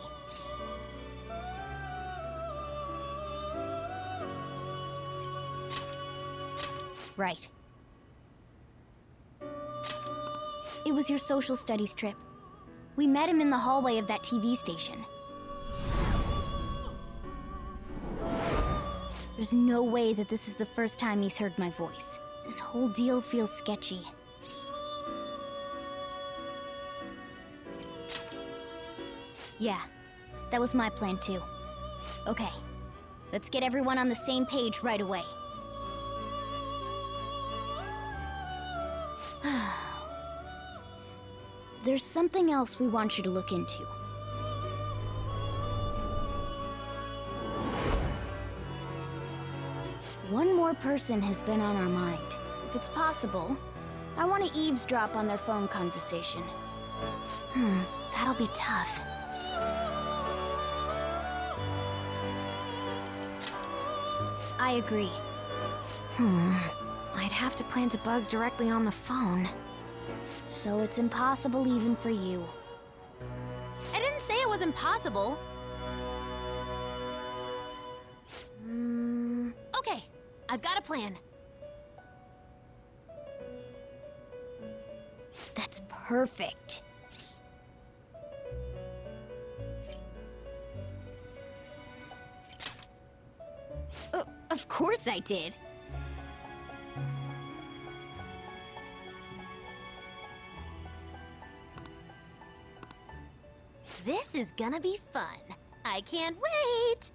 Right. It was your social studies trip. We met him in the hallway of that TV station. There's no way that this is the first time he's heard my voice. This whole deal feels sketchy. Yeah, that was my plan too. Okay, let's get everyone on the same page right away. There's something else we want you to look into. One more person has been on our mind. If it's possible, I want to eavesdrop on their phone conversation. That'll be tough. I agree. I'd have to plant a bug directly on the phone. So it's impossible even for you. I didn't say it was impossible. Okay, I've got a plan. That's perfect. Of course I did. This is gonna be fun. I can't wait!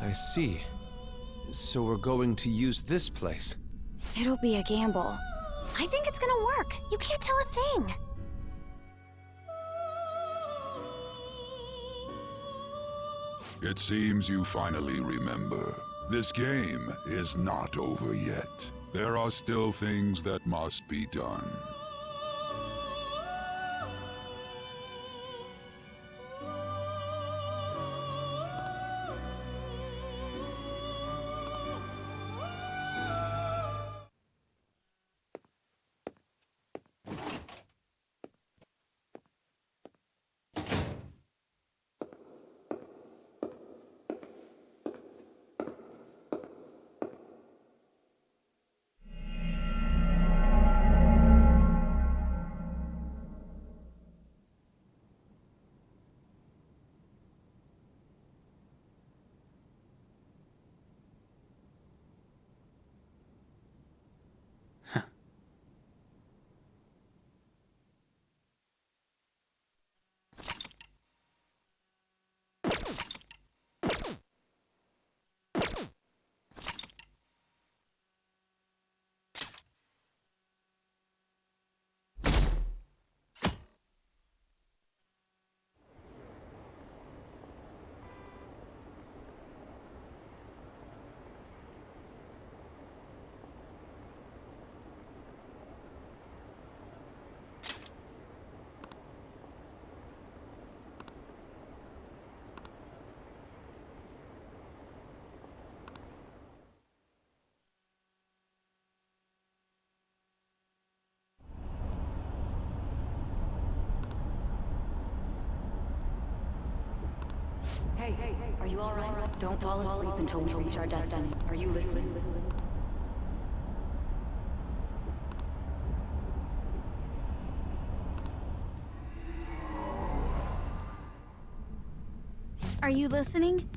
I see. So we're going to use this place. It'll be a gamble. I think it's gonna work. You can't tell a thing. It seems you finally remember. This game is not over yet. There are still things that must be done. Hey, are you alright? Don't fall asleep until we reach our destiny. Are you listening? Are you listening?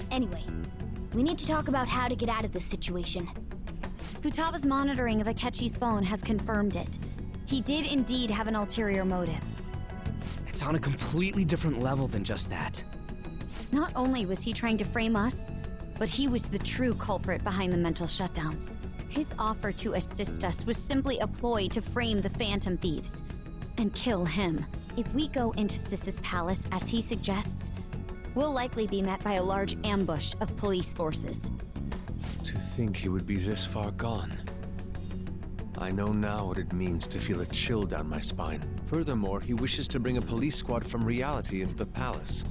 Anyway, we need to talk about how to get out of this situation. Futaga's monitoring of Akechi's phone has confirmed it. He did indeed have an ulterior motive. It's on a completely different level than just that. Not only was he trying to frame us, but he was the true culprit behind the mental shutdowns. His offer to assist us was simply a ploy to frame the Phantom Thieves and kill him. If we go into Sis's palace as he suggests, we'll likely be met by a large ambush of police forces. To think he would be this far gone. I know now what it means to feel a chill down my spine. Furthermore, he wishes to bring a police squad from reality into the palace.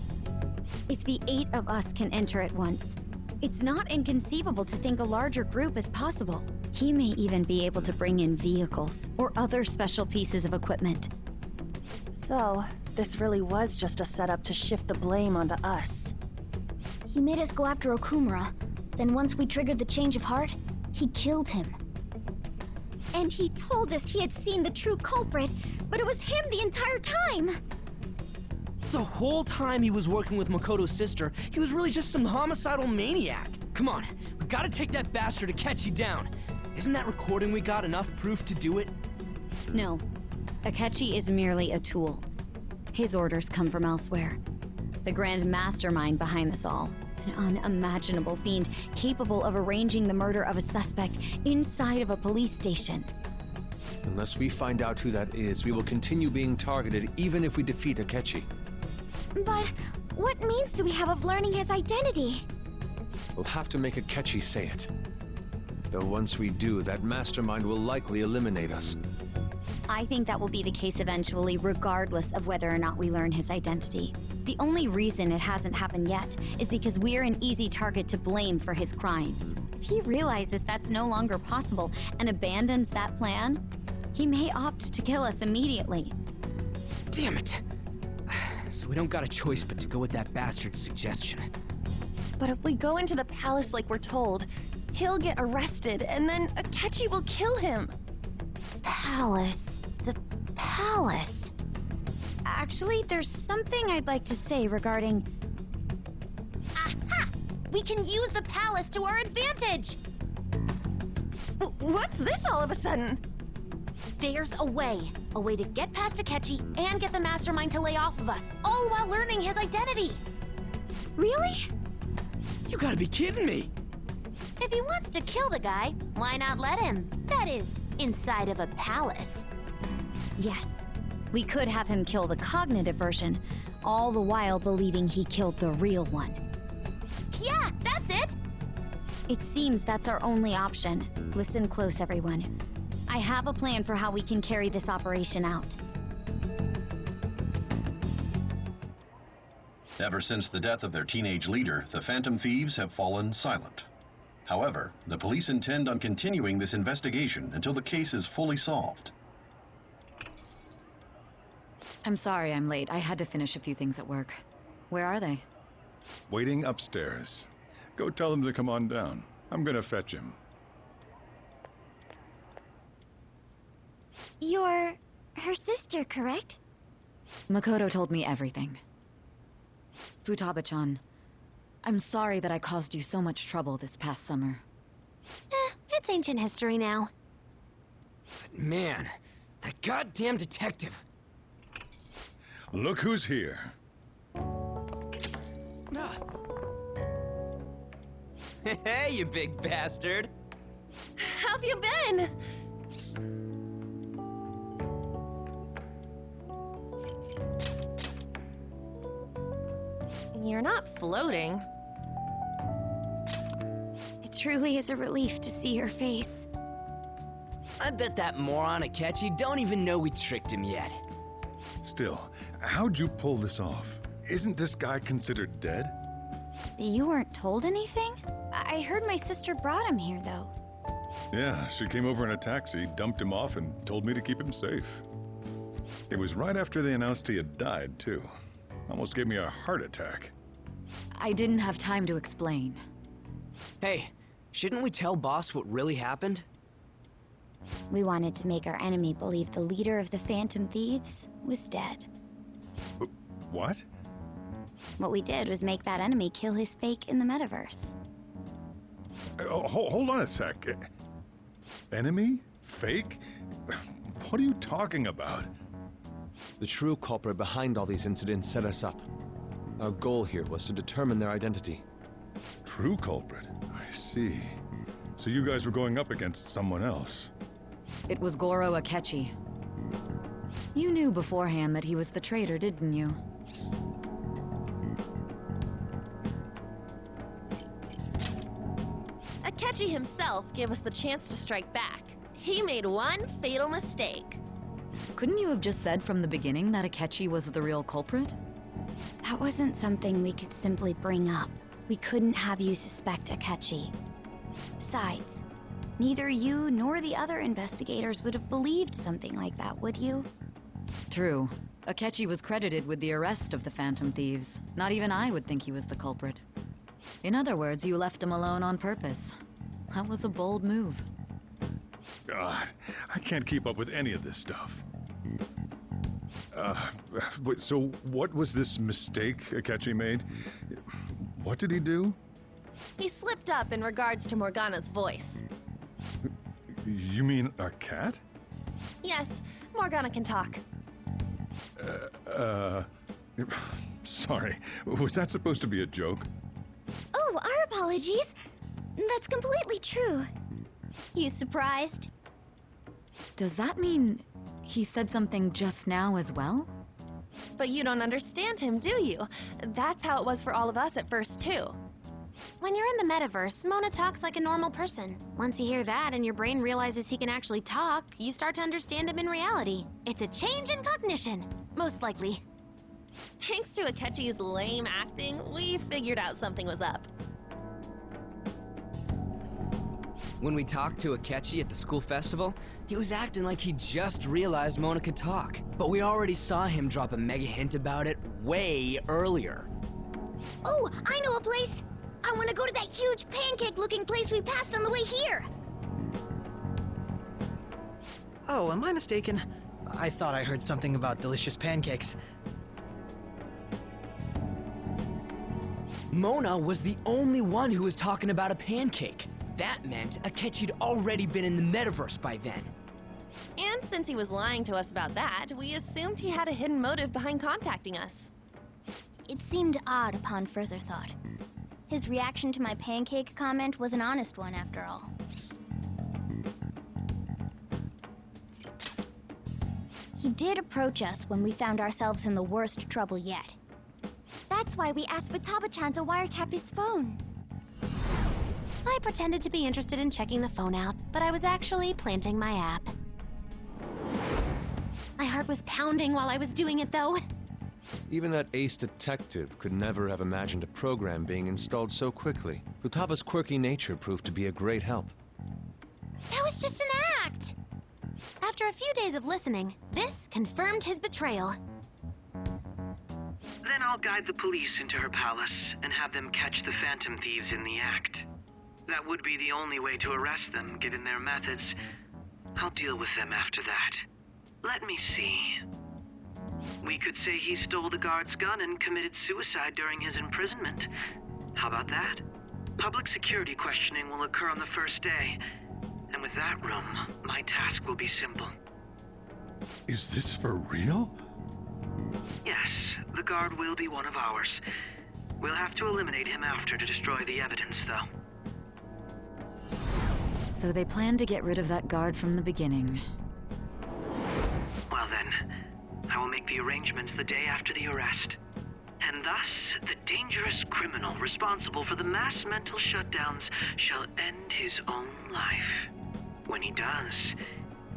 If the 8 of us can enter at once, it's not inconceivable to think a larger group is possible. He may even be able to bring in vehicles or other special pieces of equipment. So, this really was just a setup to shift the blame onto us. He made us go after Okumura. Then once we triggered the change of heart, he killed him. And he told us he had seen the true culprit, but it was him the entire time! The whole time he was working with Makoto's sister, he was really just some homicidal maniac. Come on, we gotta take that bastard Akechi down. Isn't that recording we got enough proof to do it? No. Akechi is merely a tool. His orders come from elsewhere. The grand mastermind behind this all. An unimaginable fiend capable of arranging the murder of a suspect inside of a police station. Unless we find out who that is, we will continue being targeted even if we defeat Akechi. But what means do we have of learning his identity? We'll have to make Akechi say it. Though once we do, that mastermind will likely eliminate us. I think that will be the case eventually, regardless of whether or not we learn his identity. The only reason it hasn't happened yet is because we're an easy target to blame for his crimes. If he realizes that's no longer possible and abandons that plan, he may opt to kill us immediately. Damn it! So we don't got a choice but to go with that bastard's suggestion. But if we go into the palace like we're told, he'll get arrested and then Akechi will kill him. Palace. The palace. Actually, there's something I'd like to say regarding... Aha! We can use the palace to our advantage! What's this all of a sudden? There's a way to get past Akechi and get the mastermind to lay off of us, all while learning his identity. Really? You gotta be kidding me! If he wants to kill the guy, why not let him? That is, inside of a palace. Yes. We could have him kill the cognitive version, all the while believing he killed the real one. Yeah, that's it! It seems that's our only option. Listen close, everyone. I have a plan for how we can carry this operation out. Ever since the death of their teenage leader, the Phantom Thieves have fallen silent. However, the police intend on continuing this investigation until the case is fully solved. I'm sorry I'm late. I had to finish a few things at work. Where are they? Waiting upstairs. Go tell them to come on down. I'm gonna fetch him. You're her sister, correct? Makoto told me everything. Futaba-chan, I'm sorry that I caused you so much trouble this past summer. It's ancient history now. Man, that goddamn detective. Look who's here. Hey, you big bastard. How've you been? You're not floating. It truly is a relief to see your face. I bet that moron Akechi don't even know we tricked him yet. Still, how'd you pull this off? Isn't this guy considered dead? You weren't told anything? I heard my sister brought him here, though. Yeah, she came over in a taxi, dumped him off, and told me to keep him safe. It was right after they announced he had died, too. Almost gave me a heart attack. I didn't have time to explain. Hey, shouldn't we tell Boss what really happened? We wanted to make our enemy believe the leader of the Phantom Thieves was dead. What? What we did was make that enemy kill his fake in the metaverse. Hold on a sec. Enemy? Fake? What are you talking about? The true culprit behind all these incidents set us up. Our goal here was to determine their identity. True culprit? I see. So you guys were going up against someone else. It was Goro Akechi. You knew beforehand that he was the traitor, didn't you? Akechi himself gave us the chance to strike back. He made one fatal mistake. Couldn't you have just said from the beginning that Akechi was the real culprit? That wasn't something we could simply bring up. We couldn't have you suspect Akechi. Besides, neither you nor the other investigators would have believed something like that, would you? True. Akechi was credited with the arrest of the Phantom Thieves. Not even I would think he was the culprit. In other words, you left him alone on purpose. That was a bold move. God, I can't keep up with any of this stuff. So what was this mistake Akechi made? What did he do? He slipped up in regards to Morgana's voice. You mean a cat? Yes, Morgana can talk. Sorry. Was that supposed to be a joke? Oh, our apologies. That's completely true. You surprised? Does that mean he said something just now as well? But you don't understand him, do you? That's how it was for all of us at first, too. When you're in the metaverse, Mona talks like a normal person. Once you hear that and your brain realizes he can actually talk, you start to understand him in reality. It's a change in cognition, most likely. Thanks to Akechi's lame acting, we figured out something was up. When we talked to Akechi at the school festival, he was acting like he just realized Mona could talk. But we already saw him drop a mega hint about it way earlier. Oh, I know a place! I want to go to that huge pancake-looking place we passed on the way here! Oh, am I mistaken? I thought I heard something about delicious pancakes. Mona was the only one who was talking about a pancake. That meant Akechi'd already been in the metaverse by then. And since he was lying to us about that, we assumed he had a hidden motive behind contacting us. It seemed odd upon further thought. His reaction to my pancake comment was an honest one, after all. He did approach us when we found ourselves in the worst trouble yet. That's why we asked Futaba-chan to wiretap his phone. I pretended to be interested in checking the phone out, but I was actually planting my app. My heart was pounding while I was doing it, though. Even that ace detective could never have imagined a program being installed so quickly. Futaba's quirky nature proved to be a great help. That was just an act! After a few days of listening, this confirmed his betrayal. Then I'll guide the police into her palace and have them catch the Phantom Thieves in the act. That would be the only way to arrest them, given their methods. I'll deal with them after that. Let me see. We could say he stole the guard's gun and committed suicide during his imprisonment. How about that? Public security questioning will occur on the first day. And with that room, my task will be simple. Is this for real? Yes, the guard will be one of ours. We'll have to eliminate him after to destroy the evidence, though. So they planned to get rid of that guard from the beginning. Well then, I will make the arrangements the day after the arrest. And thus, the dangerous criminal responsible for the mass mental shutdowns shall end his own life. When he does,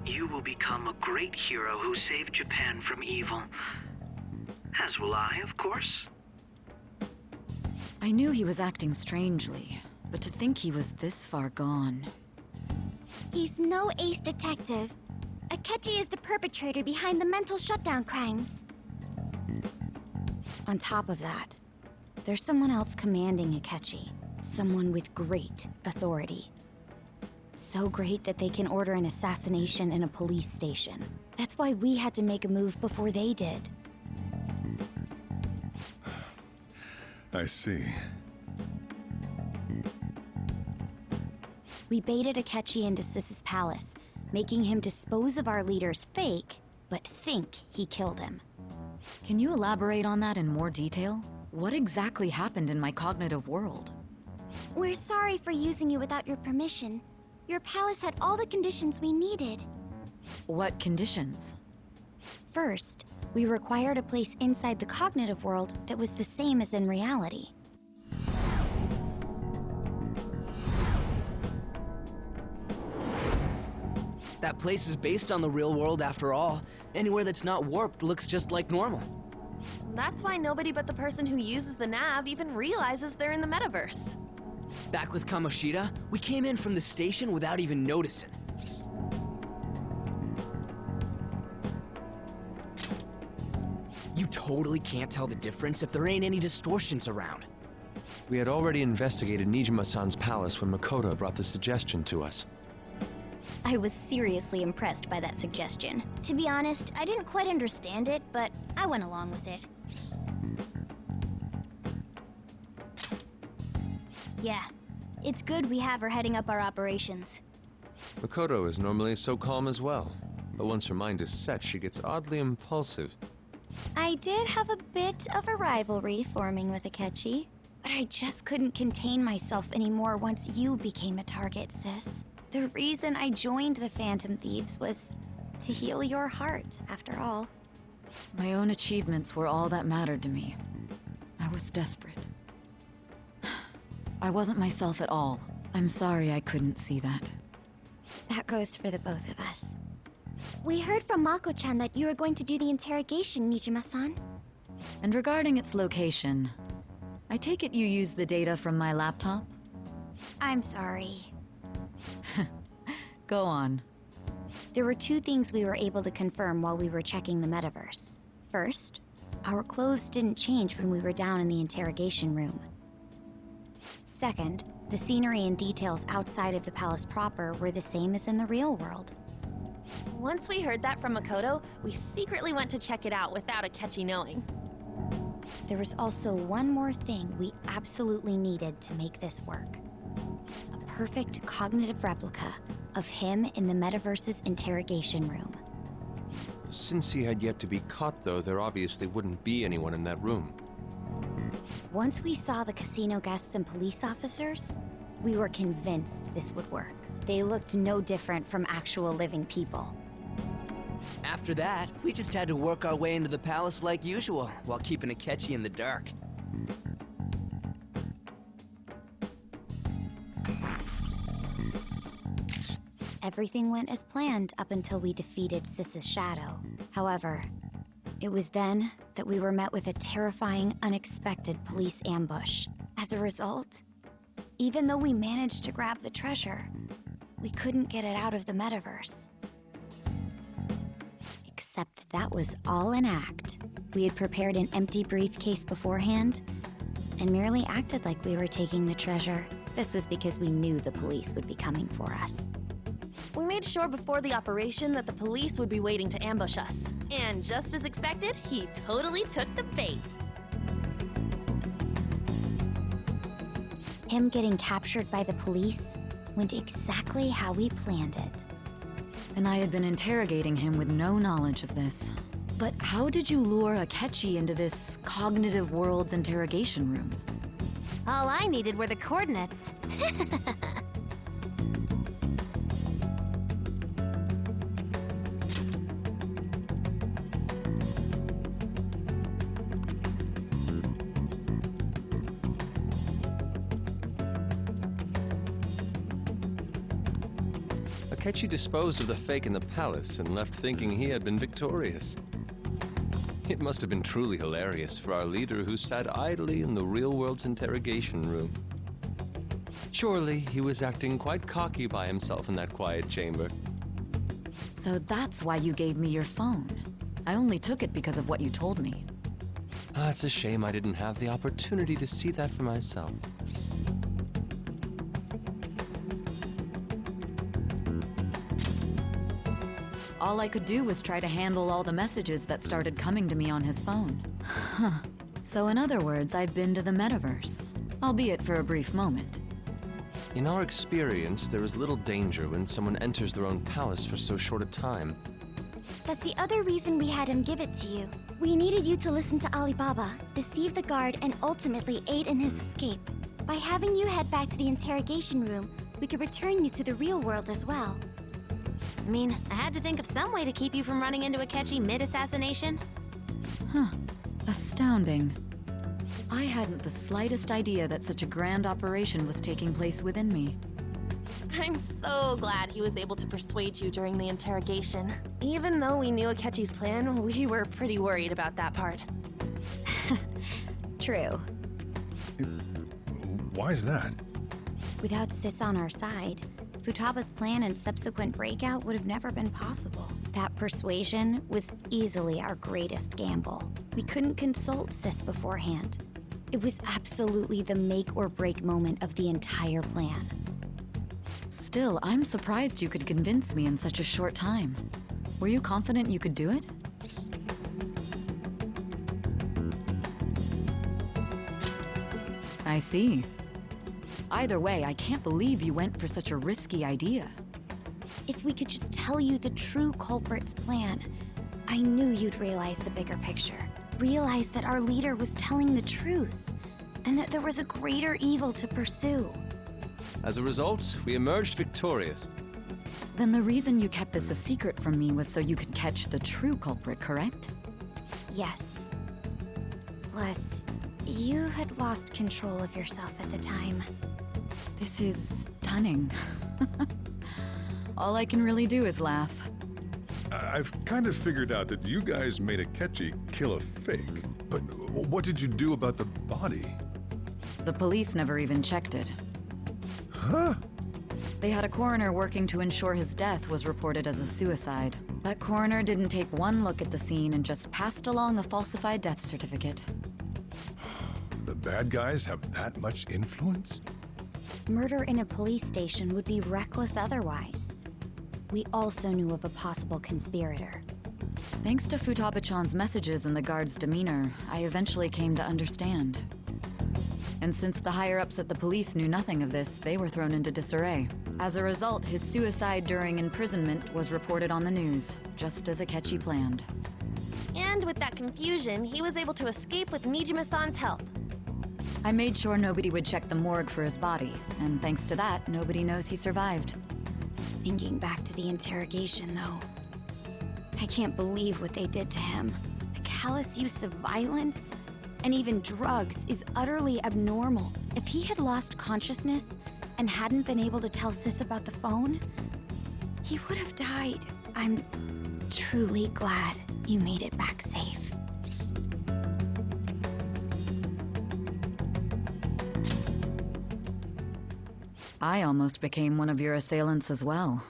you will become a great hero who saved Japan from evil. As will I, of course. I knew he was acting strangely, but to think he was this far gone. He's no ace detective. Akechi is the perpetrator behind the mental shutdown crimes. On top of that, there's someone else commanding Akechi. Someone with great authority. So great that they can order an assassination in a police station. That's why we had to make a move before they did. I see. We baited Akechi into Sis's palace, making him dispose of our leader's fake, but think he killed him. Can you elaborate on that in more detail? What exactly happened in my cognitive world? We're sorry for using you without your permission. Your palace had all the conditions we needed. What conditions? First, we required a place inside the cognitive world that was the same as in reality. That place is based on the real world after all. Anywhere that's not warped looks just like normal. That's why nobody but the person who uses the nav even realizes they're in the metaverse. Back with Kamoshida, we came in from the station without even noticing. You totally can't tell the difference if there ain't any distortions around. We had already investigated Nijima-san's palace when Makoto brought the suggestion to us. I was seriously impressed by that suggestion. To be honest, I didn't quite understand it, but I went along with it. Yeah, it's good we have her heading up our operations. Makoto is normally so calm as well, but once her mind is set, she gets oddly impulsive. I did have a bit of a rivalry forming with Akechi, but I just couldn't contain myself anymore once you became a target, sis. The reason I joined the Phantom Thieves was to heal your heart, after all. My own achievements were all that mattered to me. I was desperate. I wasn't myself at all. I'm sorry I couldn't see that. That goes for the both of us. We heard from Mako-chan that you were going to do the interrogation, Nijima-san. And regarding its location, I take it you used the data from my laptop? I'm sorry. Go on. There were two things we were able to confirm while we were checking the metaverse. First, our clothes didn't change when we were down in the interrogation room. Second, the scenery and details outside of the palace proper were the same as in the real world. Once we heard that from Makoto, we secretly went to check it out without Akechi knowing. There was also one more thing we absolutely needed to make this work. A perfect cognitive replica of him in the metaverse's interrogation room. Since he had yet to be caught, though, there obviously wouldn't be anyone in that room. Once we saw the casino guests and police officers, we were convinced this would work. They looked no different from actual living people. After that, we just had to work our way into the palace like usual, while keeping Akechi in the dark. Everything went as planned up until we defeated Sis's shadow. However, it was then that we were met with a terrifying, unexpected police ambush. As a result, even though we managed to grab the treasure, we couldn't get it out of the metaverse. Except that was all an act. We had prepared an empty briefcase beforehand and merely acted like we were taking the treasure. This was because we knew the police would be coming for us. We made sure before the operation that the police would be waiting to ambush us. And just as expected, he totally took the bait. Him getting captured by the police went exactly how we planned it. And I had been interrogating him with no knowledge of this. But how did you lure Akechi into this cognitive world's interrogation room? All I needed were the coordinates. Akechi disposed of the fake in the palace and left thinking he had been victorious. It must have been truly hilarious for our leader who sat idly in the real world's interrogation room. Surely he was acting quite cocky by himself in that quiet chamber. So that's why you gave me your phone. I only took it because of what you told me. It's a shame I didn't have the opportunity to see that for myself. All I could do was try to handle all the messages that started coming to me on his phone. Huh. So in other words, I've been to the metaverse, albeit for a brief moment. In our experience, there is little danger when someone enters their own palace for so short a time. That's the other reason we had him give it to you. We needed you to listen to Alibaba, deceive the guard, and ultimately aid in his escape. By having you head back to the interrogation room, we could return you to the real world as well. I mean, I had to think of some way to keep you from running into Akechi mid-assassination. Huh. Astounding. I hadn't the slightest idea that such a grand operation was taking place within me. I'm so glad he was able to persuade you during the interrogation. Even though we knew Akechi's plan, we were pretty worried about that part. True. Why is that? Without Sis on our side, Futaba's plan and subsequent breakout would have never been possible. That persuasion was easily our greatest gamble. We couldn't consult Sis beforehand. It was absolutely the make or break moment of the entire plan. Still, I'm surprised you could convince me in such a short time. Were you confident you could do it? I see. Either way, I can't believe you went for such a risky idea. If we could just tell you the true culprit's plan, I knew you'd realize the bigger picture. Realize that our leader was telling the truth, and that there was a greater evil to pursue. As a result, we emerged victorious. Then the reason you kept this a secret from me was so you could catch the true culprit, correct? Yes. Plus, you had lost control of yourself at the time. This is stunning. All I can really do is laugh. I've kind of figured out that you guys made Akechi kill a fake. But what did you do about the body? The police never even checked it. Huh? They had a coroner working to ensure his death was reported as a suicide. That coroner didn't take one look at the scene and just passed along a falsified death certificate. The bad guys have that much influence? Murder in a police station would be reckless otherwise. We also knew of a possible conspirator. Thanks to Futaba-chan's messages and the guard's demeanor, I eventually came to understand. And since the higher-ups at the police knew nothing of this, they were thrown into disarray. As a result, his suicide during imprisonment was reported on the news, just as Akechi planned. And with that confusion, he was able to escape with Nijima-san's help. I made sure nobody would check the morgue for his body, and thanks to that, nobody knows he survived. Thinking back to the interrogation, though, I can't believe what they did to him. The callous use of violence, and even drugs, is utterly abnormal. If he had lost consciousness and hadn't been able to tell Sis about the phone, he would have died. I'm truly glad you made it back safe. I almost became one of your assailants as well.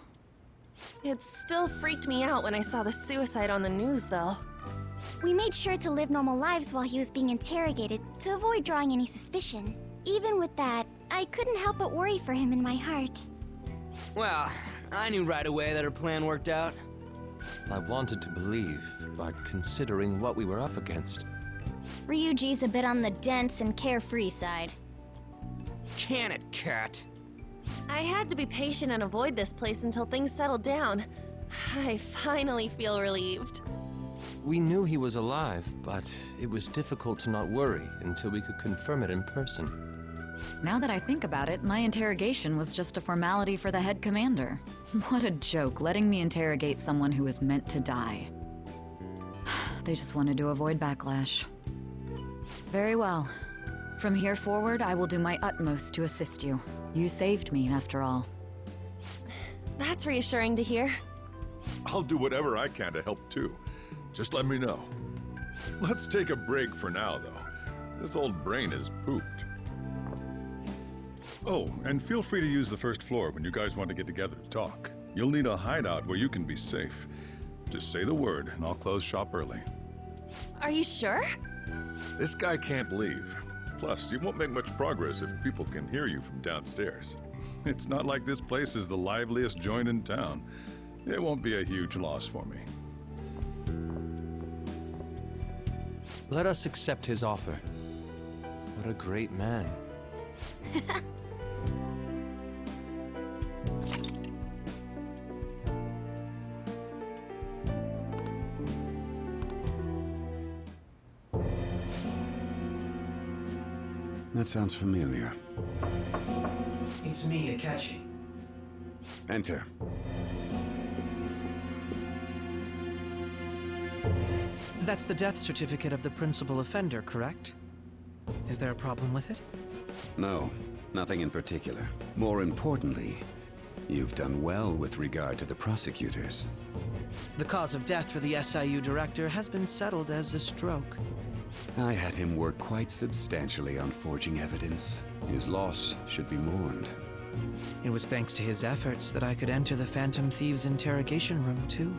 It still freaked me out when I saw the suicide on the news, though. We made sure to live normal lives while he was being interrogated to avoid drawing any suspicion. Even with that, I couldn't help but worry for him in my heart. Well, I knew right away that her plan worked out. I wanted to believe, but considering what we were up against. Ryuji's a bit on the dense and carefree side. Can it, Cat? I had to be patient and avoid this place until things settled down. I finally feel relieved. We knew he was alive, but it was difficult to not worry until we could confirm it in person. Now that I think about it, my interrogation was just a formality for the head commander. What a joke, letting me interrogate someone who was meant to die. They just wanted to avoid backlash. Very well. From here forward, I will do my utmost to assist you. You saved me, after all. That's reassuring to hear. I'll do whatever I can to help too. Just let me know. Let's take a break for now, though. This old brain is pooped. Oh, and feel free to use the first floor when you guys want to get together to talk. You'll need a hideout where you can be safe. Just say the word, and I'll close shop early. Are you sure? This guy can't leave. Plus, you won't make much progress if people can hear you from downstairs. It's not like this place is the liveliest joint in town. It won't be a huge loss for me. Let us accept his offer. What a great man. That sounds familiar. It's me, Akechi. Enter. That's the death certificate of the principal offender, correct? Is there a problem with it? No, nothing in particular. More importantly, you've done well with regard to the prosecutors. The cause of death for the SIU director has been settled as a stroke. I had him work quite substantially on forging evidence. His loss should be mourned. It was thanks to his efforts that I could enter the Phantom Thieves' interrogation room, too.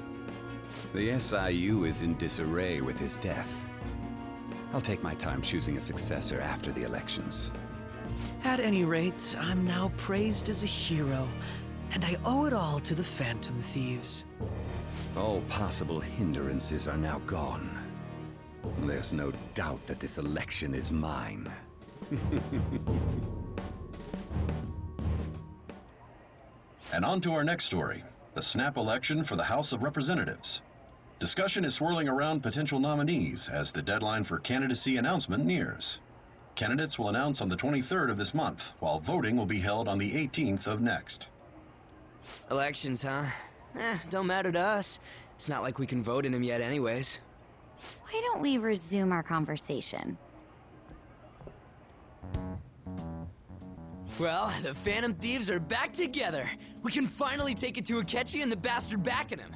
The SIU is in disarray with his death. I'll take my time choosing a successor after the elections. At any rate, I'm now praised as a hero, and I owe it all to the Phantom Thieves. All possible hindrances are now gone. There's no doubt that this election is mine. And on to our next story, the snap election for the House of Representatives. Discussion is swirling around potential nominees as the deadline for candidacy announcement nears. Candidates will announce on the 23rd of this month, while voting will be held on the 18th of next. Elections, huh? Don't matter to us. It's not like we can vote in them yet anyways. Why don't we resume our conversation? Well, the Phantom Thieves are back together. We can finally take it to Akechi and the bastard backing him.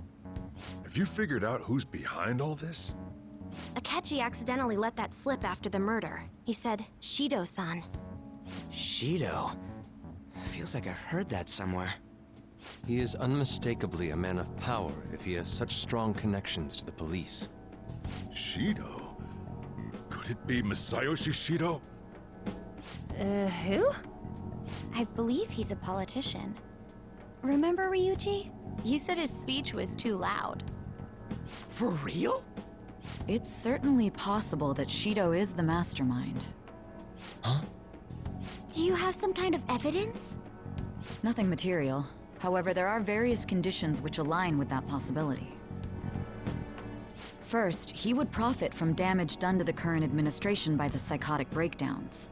Have you figured out who's behind all this? Akechi accidentally let that slip after the murder. He said, Shido-san. Shido? Feels like I've heard that somewhere. He is unmistakably a man of power if he has such strong connections to the police. Shido? Could it be Masayoshi Shido? Who? I believe he's a politician. Remember, Ryuji? You said his speech was too loud. For real? It's certainly possible that Shido is the mastermind. Huh? Do you have some kind of evidence? Nothing material. However, there are various conditions which align with that possibility. First, he would profit from damage done to the current administration by the psychotic breakdowns.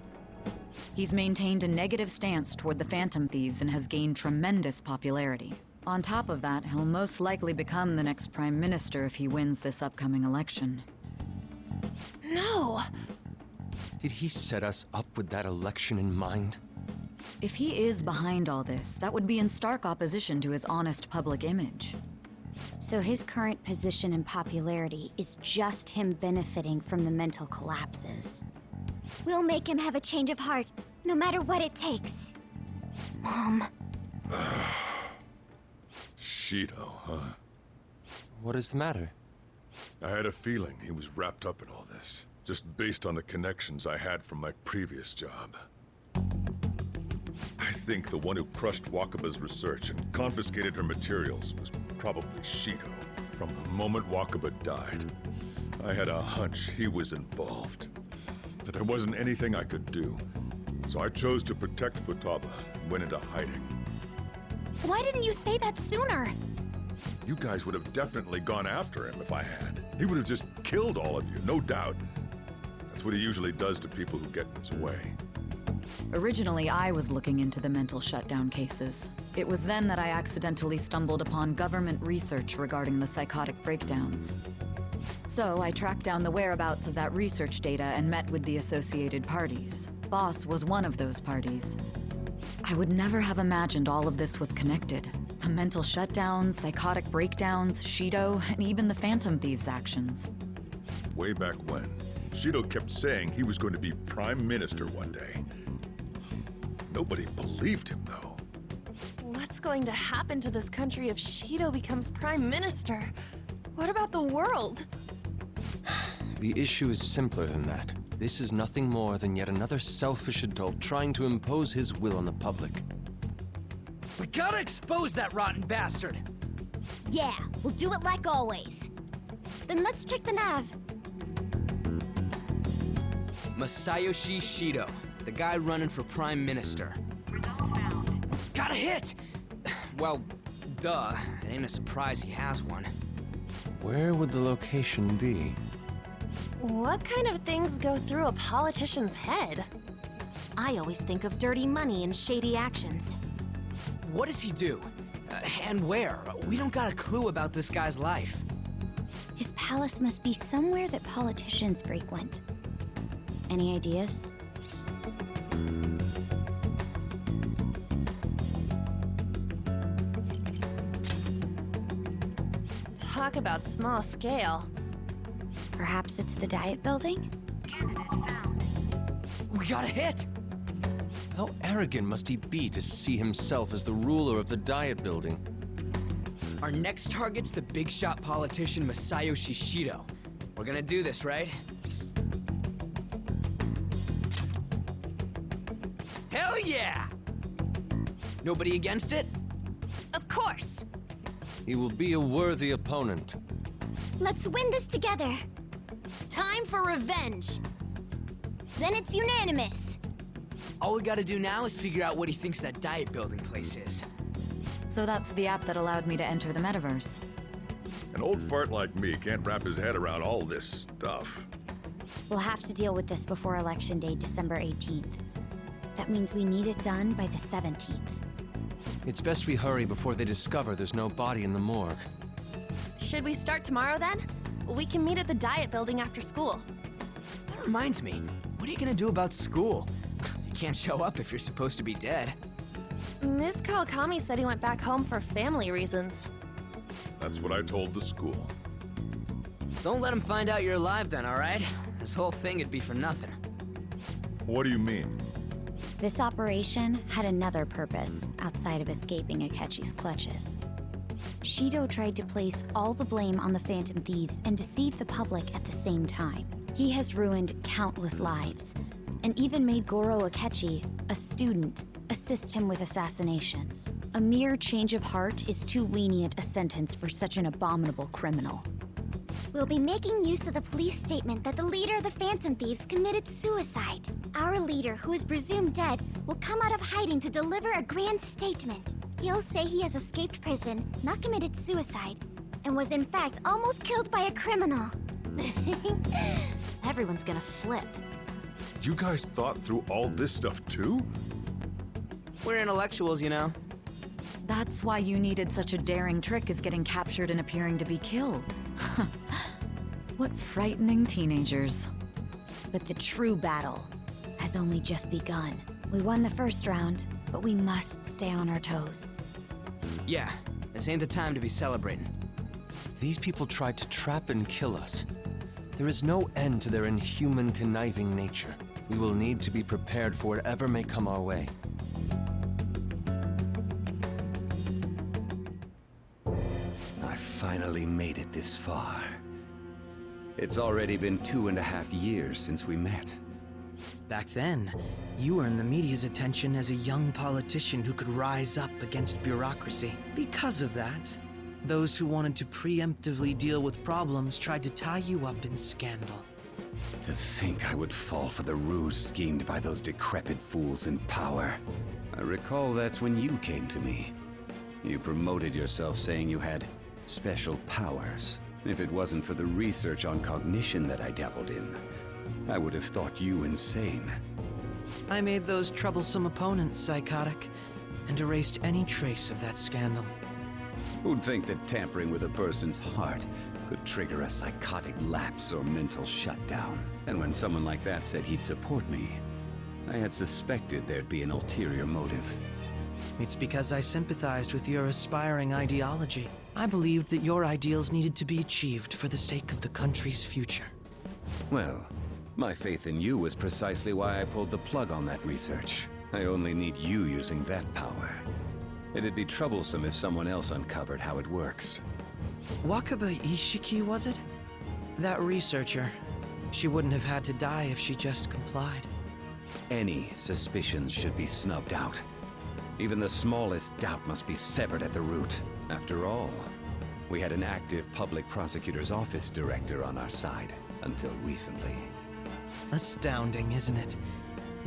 He's maintained a negative stance toward the Phantom Thieves and has gained tremendous popularity. On top of that, he'll most likely become the next Prime Minister if he wins this upcoming election. No! Did he set us up with that election in mind? If he is behind all this, that would be in stark opposition to his honest public image. So his current position and popularity is just him benefiting from the mental collapses. We'll make him have a change of heart, no matter what it takes. Mom. Shido, huh? What is the matter? I had a feeling he was wrapped up in all this, just based on the connections I had from my previous job. I think the one who crushed Wakaba's research and confiscated her materials was probably Shido. From the moment Wakaba died, I had a hunch he was involved. But there wasn't anything I could do, so I chose to protect Futaba and went into hiding. Why didn't you say that sooner? You guys would have definitely gone after him if I had. He would have just killed all of you, no doubt. That's what he usually does to people who get in his way. Originally, I was looking into the mental shutdown cases. It was then that I accidentally stumbled upon government research regarding the psychotic breakdowns. So I tracked down the whereabouts of that research data and met with the associated parties. Boss was one of those parties. I would never have imagined all of this was connected. The mental shutdowns, psychotic breakdowns, Shido, and even the Phantom Thieves' actions. Way back when, Shido kept saying he was going to be Prime Minister one day. Nobody believed him, though. What's going to happen to this country if Shido becomes Prime Minister? What about the world? The issue is simpler than that. This is nothing more than yet another selfish adult trying to impose his will on the public. We gotta expose that rotten bastard! Yeah, we'll do it like always. Then let's check the nav. Masayoshi Shido, the guy running for Prime Minister. Got a hit! Well, duh. It ain't a surprise he has one. Where would the location be? What kind of things go through a politician's head? I always think of dirty money and shady actions. What does he do? And where? We don't got a clue about this guy's life. His palace must be somewhere that politicians frequent. Any ideas? Talk about small scale. Perhaps it's the Diet Building? We got a hit! How arrogant must he be to see himself as the ruler of the Diet Building? Our next target's the big shot politician Masayoshi Shido. We're gonna do this, right? yeah! Nobody against it? Of course. He will be a worthy opponent. Let's win this together. Time for revenge. Then it's unanimous. All we gotta do now is figure out what he thinks that diet building place is. So that's the app that allowed me to enter the metaverse. An old fart like me can't wrap his head around all this stuff. We'll have to deal with this before Election Day, December 18th. That means we need it done by the 17th. It's best we hurry before they discover there's no body in the morgue. Should we start tomorrow then? We can meet at the diet building after school. That reminds me, what are you gonna do about school? You can't show up if you're supposed to be dead. Ms. Kawakami said he went back home for family reasons. That's what I told the school. Don't let him find out you're alive then, alright? This whole thing would be for nothing. What do you mean? This operation had another purpose outside of escaping Akechi's clutches. Shido tried to place all the blame on the Phantom Thieves and deceive the public at the same time. He has ruined countless lives, and even made Goro Akechi, a student, assist him with assassinations. A mere change of heart is too lenient a sentence for such an abominable criminal. We'll be making use of the police statement that the leader of the Phantom Thieves committed suicide. Our leader, who is presumed dead, will come out of hiding to deliver a grand statement. He'll say he has escaped prison, not committed suicide, and was in fact almost killed by a criminal. Everyone's gonna flip. You guys thought through all this stuff too? We're intellectuals, you know. That's why you needed such a daring trick as getting captured and appearing to be killed. What frightening teenagers. But the true battle has only just begun. We won the first round, but we must stay on our toes. Yeah, this ain't the time to be celebrating. These people tried to trap and kill us. There is no end to their inhuman, conniving nature. We will need to be prepared for whatever may come our way. I finally made it this far. It's already been 2.5 years since we met. Back then, you earned the media's attention as a young politician who could rise up against bureaucracy. Because of that, those who wanted to preemptively deal with problems tried to tie you up in scandal. To think I would fall for the ruse schemed by those decrepit fools in power. I recall that's when you came to me. You promoted yourself saying you had special powers. If it wasn't for the research on cognition that I dabbled in, I would have thought you insane. I made those troublesome opponents psychotic, and erased any trace of that scandal. Who'd think that tampering with a person's heart could trigger a psychotic lapse or mental shutdown? And when someone like that said he'd support me, I had suspected there'd be an ulterior motive. It's because I sympathized with your aspiring ideology. I believed that your ideals needed to be achieved for the sake of the country's future. Well, my faith in you was precisely why I pulled the plug on that research. I only need you using that power. It'd be troublesome if someone else uncovered how it works. Wakaba Ishiki, was it? That researcher. She wouldn't have had to die if she just complied. Any suspicions should be snubbed out. Even the smallest doubt must be severed at the root. After all, we had an active public prosecutor's office director on our side until recently. Astounding, isn't it?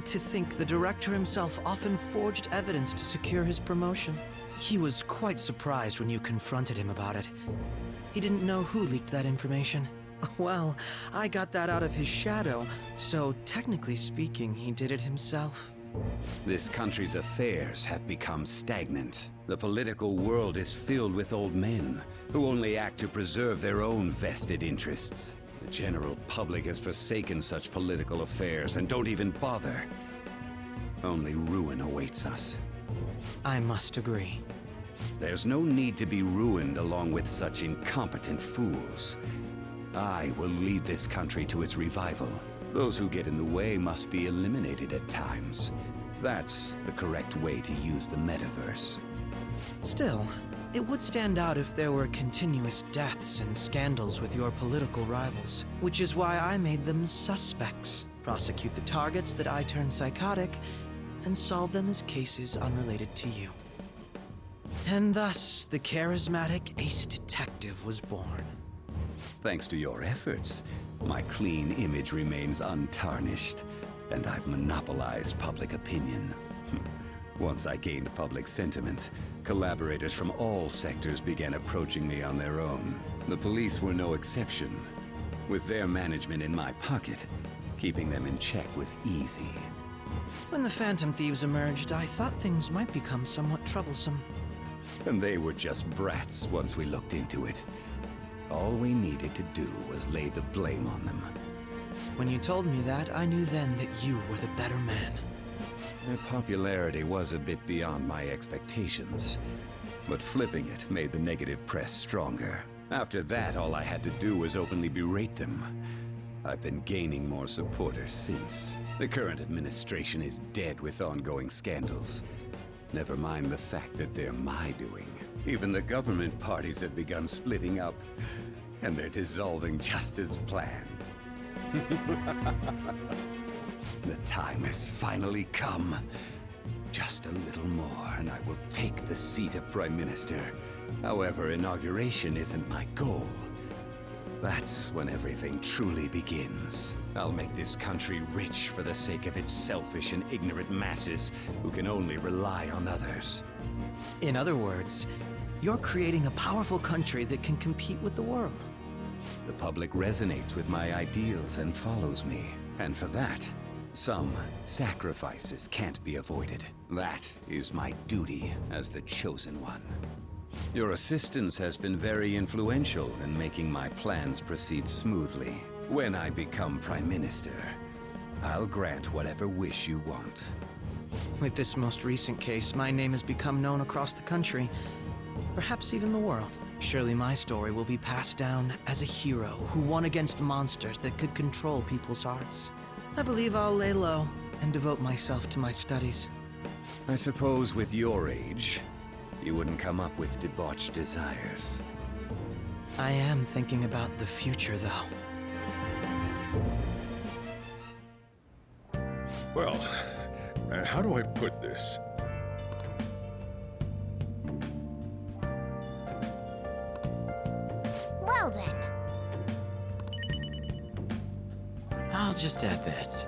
To think the director himself often forged evidence to secure his promotion. He was quite surprised when you confronted him about it. He didn't know who leaked that information. Well, I got that out of his shadow, so technically speaking, he did it himself. This country's affairs have become stagnant. The political world is filled with old men who only act to preserve their own vested interests. The general public has forsaken such political affairs and don't even bother. Only ruin awaits us. I must agree. There's no need to be ruined along with such incompetent fools. I will lead this country to its revival. Those who get in the way must be eliminated at times. That's the correct way to use the metaverse. Still, it would stand out if there were continuous deaths and scandals with your political rivals, which is why I made them suspects. Prosecute the targets that I turn psychotic, and solve them as cases unrelated to you. And thus, the charismatic ace detective was born. Thanks to your efforts, my clean image remains untarnished, and I've monopolized public opinion. Once I gained public sentiment, collaborators from all sectors began approaching me on their own. The police were no exception. With their management in my pocket, keeping them in check was easy. When the Phantom Thieves emerged, I thought things might become somewhat troublesome. And they were just brats once we looked into it. All we needed to do was lay the blame on them. When you told me that, I knew then that you were the better man. Their popularity was a bit beyond my expectations, but flipping it made the negative press stronger. After that, all I had to do was openly berate them. I've been gaining more supporters since. The current administration is dead with ongoing scandals. Never mind the fact that they're my doing. Even the government parties have begun splitting up, and they're dissolving just as planned. The time has finally come. Just a little more, and I will take the seat of Prime Minister. However, inauguration isn't my goal. That's when everything truly begins. I'll make this country rich for the sake of its selfish and ignorant masses who can only rely on others. In other words, you're creating a powerful country that can compete with the world. The public resonates with my ideals and follows me. And for that, some sacrifices can't be avoided. That is my duty as the chosen one. Your assistance has been very influential in making my plans proceed smoothly. When I become Prime Minister, I'll grant whatever wish you want. With this most recent case, my name has become known across the country, perhaps even the world. Surely my story will be passed down as a hero who won against monsters that could control people's hearts. I believe I'll lay low and devote myself to my studies. I suppose with your age, you wouldn't come up with debauched desires. I am thinking about the future, though. Well, how do I put this? Well then. I'll just add this.